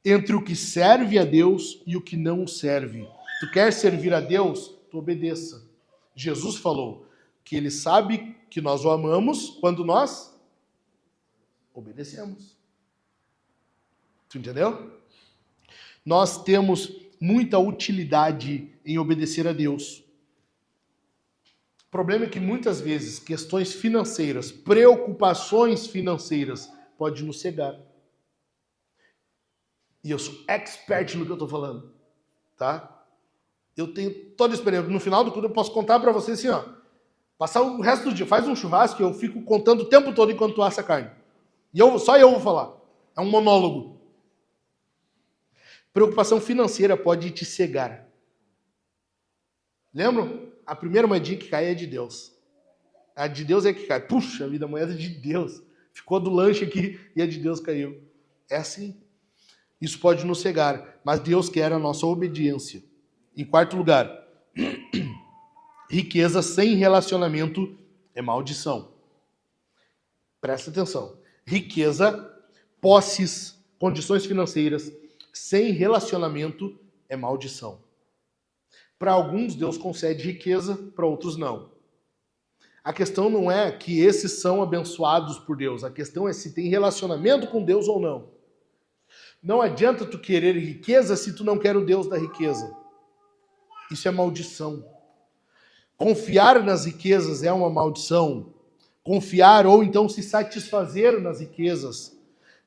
entre o que serve a Deus e o que não serve. Tu quer servir a Deus? Tu obedeça. Jesus falou que Ele sabe que nós o amamos quando nós obedecemos. Tu entendeu? Nós temos muita utilidade em obedecer a Deus. O problema é que muitas vezes questões financeiras, preocupações financeiras, podem nos cegar. E eu sou expert no que eu estou falando. Tá? Eu tenho toda a experiência. No final do culto eu posso contar para você assim, ó. Passar o resto do dia, faz um churrasco e eu fico contando o tempo todo enquanto tu assa a carne. E só eu vou falar. É um monólogo. Preocupação financeira pode te cegar. Lembram? A primeira moedinha que cai é de Deus. A de Deus é que cai. Puxa vida, a moeda é de Deus. Ficou do lanche aqui e a de Deus caiu. É assim. Isso pode nos cegar, mas Deus quer a nossa obediência. Em quarto lugar, riqueza sem relacionamento é maldição. Presta atenção. Riqueza, posses, condições financeiras sem relacionamento é maldição. Para alguns, Deus concede riqueza, para outros não. A questão não é que esses são abençoados por Deus. A questão é se tem relacionamento com Deus ou não. Não adianta tu querer riqueza se tu não quer o Deus da riqueza. Isso é maldição. Confiar nas riquezas é uma maldição. Confiar ou então se satisfazer nas riquezas.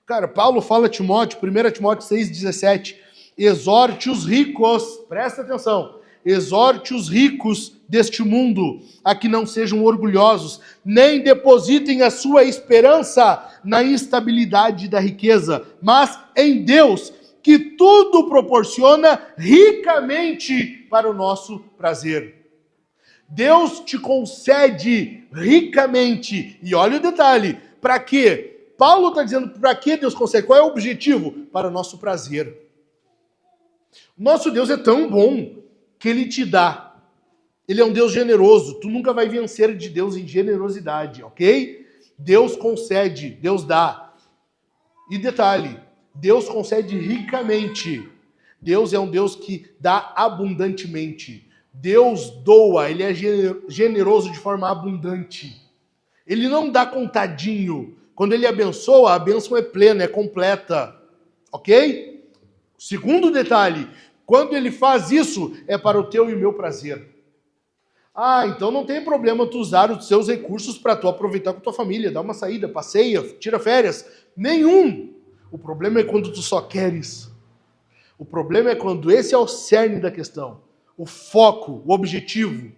Cara, Paulo fala a Timóteo, 1 Timóteo 6,17, exorte os ricos, presta atenção, exorte os ricos deste mundo a que não sejam orgulhosos, nem depositem a sua esperança na instabilidade da riqueza, mas em Deus, que tudo proporciona ricamente para o nosso prazer. Deus te concede ricamente. E olha o detalhe, para quê? Paulo está dizendo para que Deus concede. Qual é o objetivo? Para o nosso prazer. Nosso Deus é tão bom que Ele te dá. Ele é um Deus generoso. Tu nunca vai vencer de Deus em generosidade, ok? Deus concede, Deus dá. E detalhe, Deus concede ricamente. Deus é um Deus que dá abundantemente. Deus doa, Ele é generoso de forma abundante. Ele não dá contadinho. Quando Ele abençoa, a bênção é plena, é completa. Ok? Segundo detalhe, quando Ele faz isso, é para o teu e o meu prazer. Ah, então não tem problema tu usar os seus recursos para tu aproveitar com a tua família, dar uma saída, passeia, tira férias. Nenhum. O problema é quando tu só queres. O problema é quando esse é o cerne da questão. O foco, o objetivo.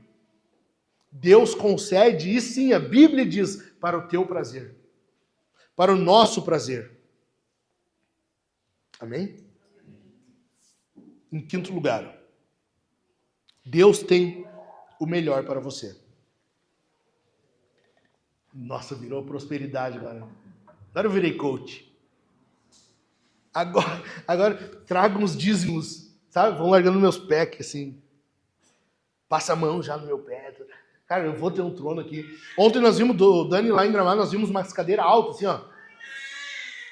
Deus concede, e sim, a Bíblia diz, para o teu prazer. Para o nosso prazer. Amém? Em quinto lugar, Deus tem o melhor para você. Nossa, virou prosperidade agora. Agora eu virei coach. Agora traga uns dízimos, sabe? Vão largando meus pés, assim. Passa a mão já no meu pé. Cara, eu vou ter um trono aqui. Ontem nós vimos, do Dani lá em Gramado, nós vimos umas cadeiras altas, assim, ó.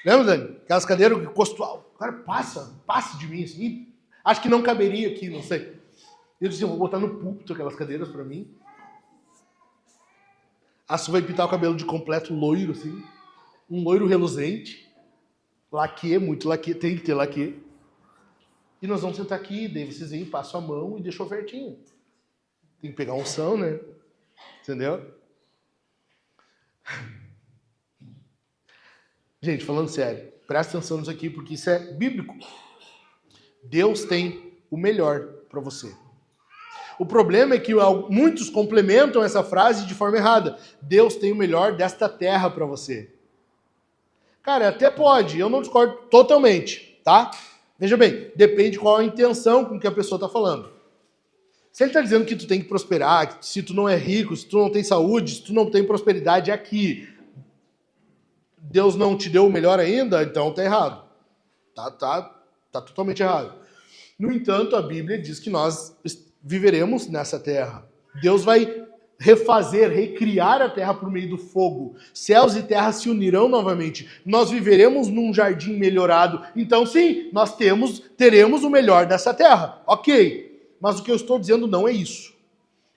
Lembra, Dani? Aquelas cadeiras que custo alto. Cara, passa de mim, assim. Acho que não caberia aqui, não sei. Eu disse, eu vou botar no púlpito aquelas cadeiras pra mim. A Su vai pintar o cabelo de completo loiro, assim. Um loiro reluzente. Laque, muito laque, tem que ter laque. E nós vamos sentar aqui, daí vocês vêm, passam a mão e deixam ofertinha. Tem que pegar unção, né? Entendeu? Gente, falando sério, presta atenção nisso aqui, porque isso é bíblico. Deus tem o melhor para você. O problema é que muitos complementam essa frase de forma errada. Deus tem o melhor desta terra para você. Cara, até pode, eu não discordo totalmente, tá? Veja bem, depende qual a intenção com que a pessoa está falando. Se ele está dizendo que tu tem que prosperar, se tu não é rico, se tu não tem saúde, se tu não tem prosperidade aqui, Deus não te deu o melhor ainda, então tá errado. Tá totalmente errado. No entanto, a Bíblia diz que nós viveremos nessa terra. Deus vai refazer, recriar a terra por meio do fogo. Céus e terra se unirão novamente. Nós viveremos num jardim melhorado. Então, sim, nós teremos o melhor dessa terra. Ok. Mas o que eu estou dizendo não é isso.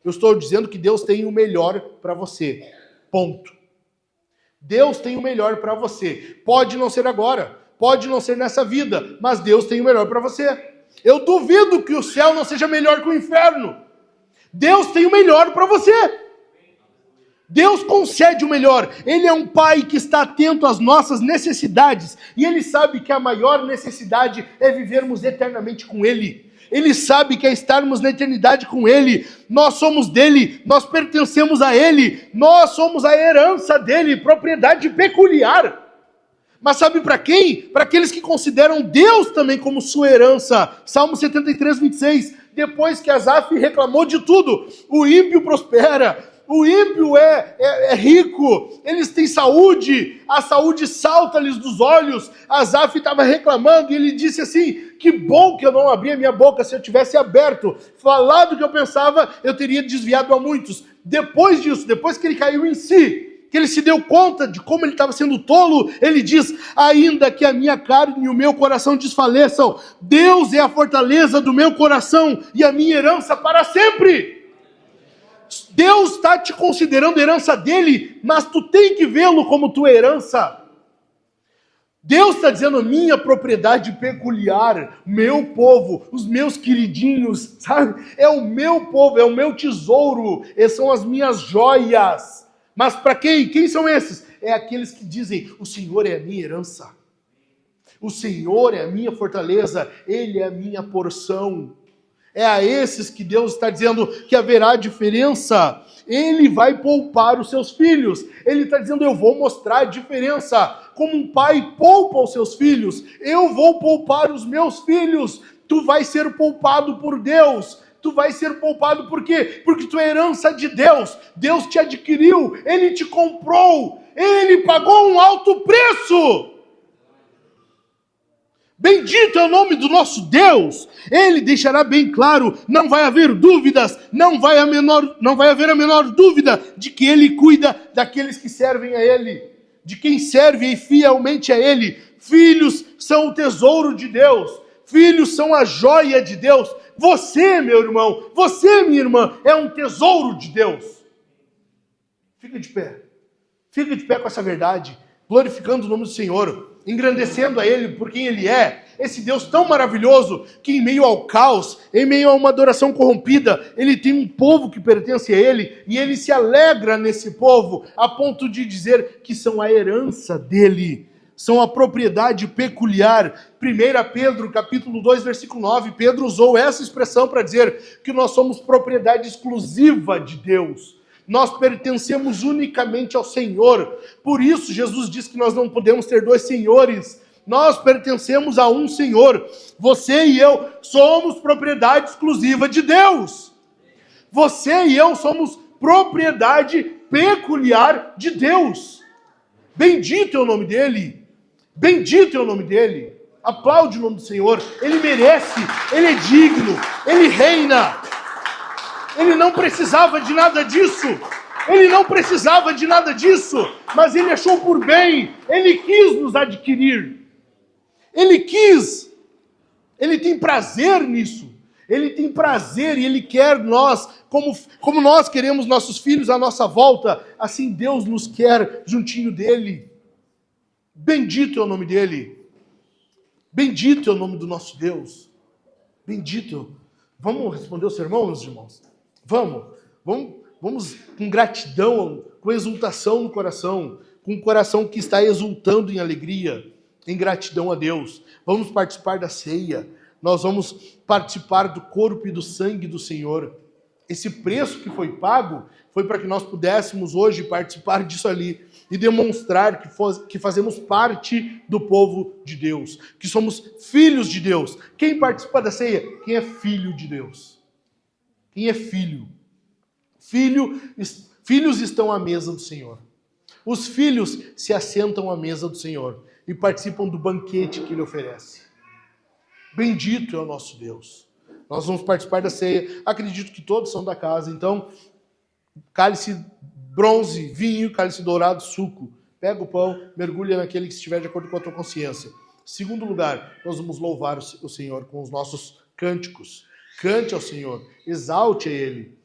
Eu estou dizendo que Deus tem o melhor para você. Ponto. Deus tem o melhor para você. Pode não ser agora, pode não ser nessa vida, mas Deus tem o melhor para você. Eu duvido que o céu não seja melhor que o inferno. Deus tem o melhor para você. Deus concede o melhor. Ele é um pai que está atento às nossas necessidades e ele sabe que a maior necessidade é vivermos eternamente com ele. Ele sabe que é estarmos na eternidade com Ele. Nós somos dele, nós pertencemos a Ele, nós somos a herança dele, propriedade peculiar. Mas sabe para quem? Para aqueles que consideram Deus também como sua herança. Salmo 73, 26. Depois que Asaf reclamou de tudo, o ímpio prospera. O ímpio é rico, eles têm saúde, a saúde salta-lhes dos olhos. Asaf estava reclamando e ele disse assim, que bom que eu não abri a minha boca, se eu tivesse aberto, falado o que eu pensava, eu teria desviado a muitos. Depois disso, depois que ele caiu em si, que ele se deu conta de como ele estava sendo tolo, ele diz: ainda que a minha carne e o meu coração desfaleçam, Deus é a fortaleza do meu coração e a minha herança para sempre. Deus está te considerando herança dele, mas tu tem que vê-lo como tua herança. Deus está dizendo: minha propriedade peculiar, meu povo, os meus queridinhos, sabe? É o meu povo, é o meu tesouro, essas são as minhas joias. Mas para quem? Quem são esses? É aqueles que dizem: o Senhor é a minha herança, o Senhor é a minha fortaleza, Ele é a minha porção. É a esses que Deus está dizendo que haverá diferença. Ele vai poupar os seus filhos. Ele está dizendo: eu vou mostrar a diferença. Como um pai poupa os seus filhos, eu vou poupar os meus filhos. Tu vai ser poupado por Deus. Tu vai ser poupado por quê? Porque tu é herança de Deus. Deus te adquiriu, Ele te comprou, Ele pagou um alto preço. Bendito é o nome do nosso Deus. Ele deixará bem claro, não vai haver dúvidas, não vai haver a menor dúvida de que Ele cuida daqueles que servem a Ele, de quem serve fielmente a Ele. Filhos são o tesouro de Deus, filhos são a joia de Deus. Você, meu irmão, você, minha irmã, é um tesouro de Deus. Fica de pé com essa verdade, glorificando o nome do Senhor, engrandecendo a Ele por quem Ele é, esse Deus tão maravilhoso, que em meio ao caos, em meio a uma adoração corrompida, Ele tem um povo que pertence a Ele, e Ele se alegra nesse povo, a ponto de dizer que são a herança dEle, são a propriedade peculiar. 1 Pedro, capítulo 2, versículo 9, Pedro usou essa expressão para dizer que nós somos propriedade exclusiva de Deus. Nós pertencemos unicamente ao Senhor. Por isso, Jesus diz que nós não podemos ter dois senhores. Nós pertencemos a um Senhor. Você e eu somos propriedade exclusiva de Deus. Você e eu somos propriedade peculiar de Deus. Bendito é o nome dEle. Bendito é o nome dEle. Aplaude o nome do Senhor. Ele merece. Ele é digno. Ele reina. Ele não precisava de nada disso. Ele não precisava de nada disso. Mas Ele achou por bem. Ele quis nos adquirir. Ele quis. Ele tem prazer nisso. Ele tem prazer e Ele quer nós, como nós queremos nossos filhos à nossa volta, assim Deus nos quer juntinho dEle. Bendito é o nome dEle. Bendito é o nome do nosso Deus. Bendito. Vamos responder o sermão, meus irmãos? Vamos com gratidão, com exultação no coração, com um coração que está exultando em alegria, em gratidão a Deus. Vamos participar da ceia, nós vamos participar do corpo e do sangue do Senhor. Esse preço que foi pago foi para que nós pudéssemos hoje participar disso ali e demonstrar que fazemos parte do povo de Deus, que somos filhos de Deus. Quem participa da ceia? Quem é filho de Deus. Quem é filho? Filhos estão à mesa do Senhor. Os filhos se assentam à mesa do Senhor e participam do banquete que Ele oferece. Bendito é o nosso Deus. Nós vamos participar da ceia. Acredito que todos são da casa. Então, cálice bronze, vinho, cálice dourado, suco. Pega o pão, mergulha naquele que estiver de acordo com a tua consciência. Segundo lugar, nós vamos louvar o Senhor com os nossos cânticos. Cante ao Senhor, exalte a Ele.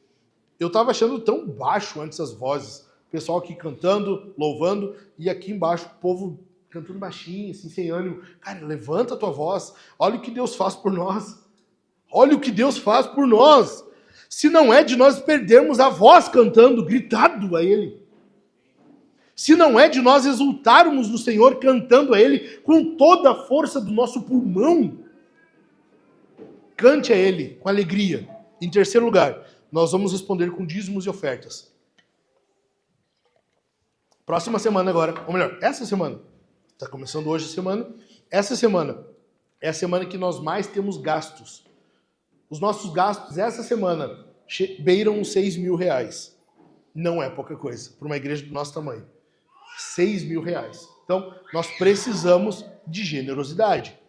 Eu estava achando tão baixo antes as vozes. O pessoal aqui cantando, louvando, e aqui embaixo o povo cantando baixinho, assim, sem ânimo. Cara, levanta a tua voz. Olha o que Deus faz por nós. Olha o que Deus faz por nós. Se não é de nós perdermos a voz cantando, gritado a Ele. Se não é de nós exultarmos no Senhor, cantando a Ele com toda a força do nosso pulmão. Cante a Ele com alegria. Em terceiro lugar, nós vamos responder com dízimos e ofertas. Próxima semana agora, ou melhor, essa semana. Está começando hoje a semana. Essa semana é a semana que nós mais temos gastos. Os nossos gastos essa semana beiram uns 6 mil reais. Não é pouca coisa para uma igreja do nosso tamanho. 6 mil reais. Então, nós precisamos de generosidade.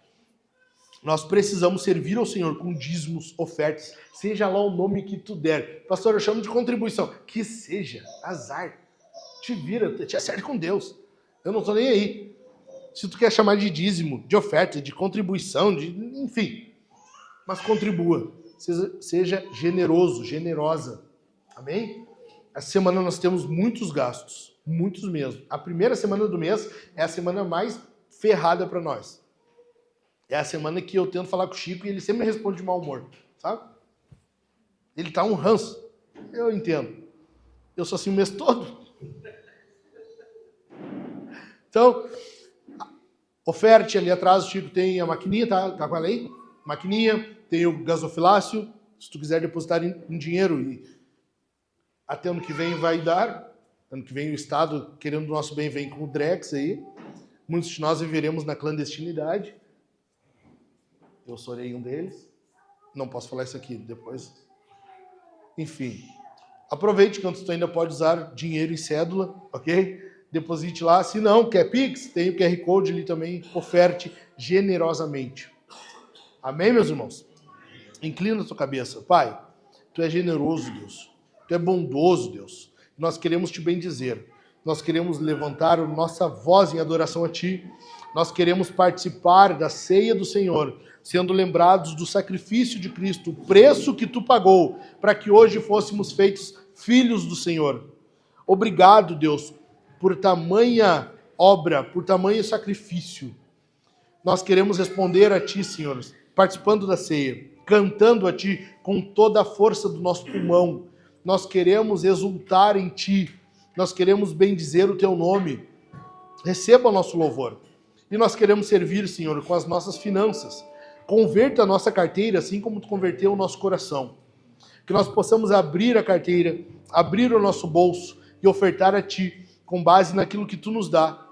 Nós precisamos servir ao Senhor com dízimos, ofertas, seja lá o nome que tu der. Pastor, eu chamo de contribuição. Que seja, azar. te vira, te acerta com Deus. Eu não estou nem aí. Se tu quer chamar de dízimo, de oferta, de contribuição, enfim. Mas contribua. Seja generoso, generosa. Amém? Essa semana nós temos muitos gastos. Muitos mesmo. A primeira semana do mês é a semana mais ferrada para nós. É a semana que eu tento falar com o Chico e ele sempre me responde de mau humor. Sabe? Ele tá um ranço. Eu entendo. Eu sou assim o mês todo. Então, oferte ali atrás, o Chico tem a maquininha, tá com ela aí? Maquininha, tem o gasofilácio. Se tu quiser depositar em dinheiro, e até ano que vem vai dar. Ano que vem o Estado, querendo o nosso bem, vem com o Drex aí. Muitos de nós viveremos na clandestinidade. Eu serei um deles. Não posso falar isso aqui depois. Enfim. Aproveite quando tu ainda pode usar dinheiro em cédula, ok? Deposite lá. Se não, quer Pix? Tem o QR Code ali também. Oferte generosamente. Amém, meus irmãos? Inclina a tua cabeça. Pai, tu é generoso, Deus. Tu é bondoso, Deus. Nós queremos te bendizer. Nós queremos levantar a nossa voz em adoração a ti. Nós queremos participar da ceia do Senhor, sendo lembrados do sacrifício de Cristo, o preço que tu pagou, para que hoje fôssemos feitos filhos do Senhor. Obrigado, Deus, por tamanha obra, por tamanho sacrifício. Nós queremos responder a ti, Senhor, participando da ceia, cantando a ti com toda a força do nosso pulmão. Nós queremos exultar em ti. Nós queremos bendizer o teu nome. Receba o nosso louvor. E nós queremos servir, Senhor, com as nossas finanças. Converta a nossa carteira, assim como tu converteu o nosso coração. Que nós possamos abrir a carteira, abrir o nosso bolso e ofertar a ti, com base naquilo que tu nos dá.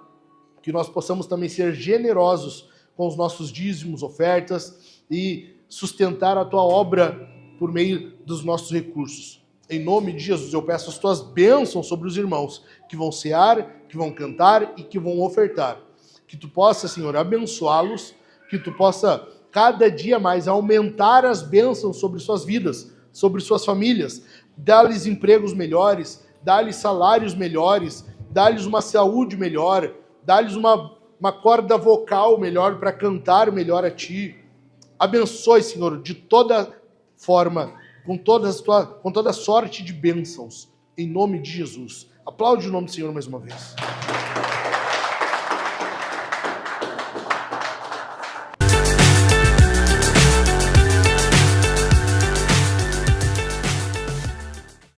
Que nós possamos também ser generosos com os nossos dízimos, ofertas e sustentar a tua obra por meio dos nossos recursos. Em nome de Jesus, eu peço as tuas bênçãos sobre os irmãos que vão cear, que vão cantar e que vão ofertar. Que tu possa, Senhor, abençoá-los, que tu possa cada dia mais aumentar as bênçãos sobre suas vidas, sobre suas famílias, dar-lhes empregos melhores, dar-lhes salários melhores, dar-lhes uma saúde melhor, dar-lhes uma corda vocal melhor para cantar melhor a ti. Abençoe, Senhor, de toda forma, com toda sorte de bênçãos, em nome de Jesus. Aplaude o nome do Senhor mais uma vez.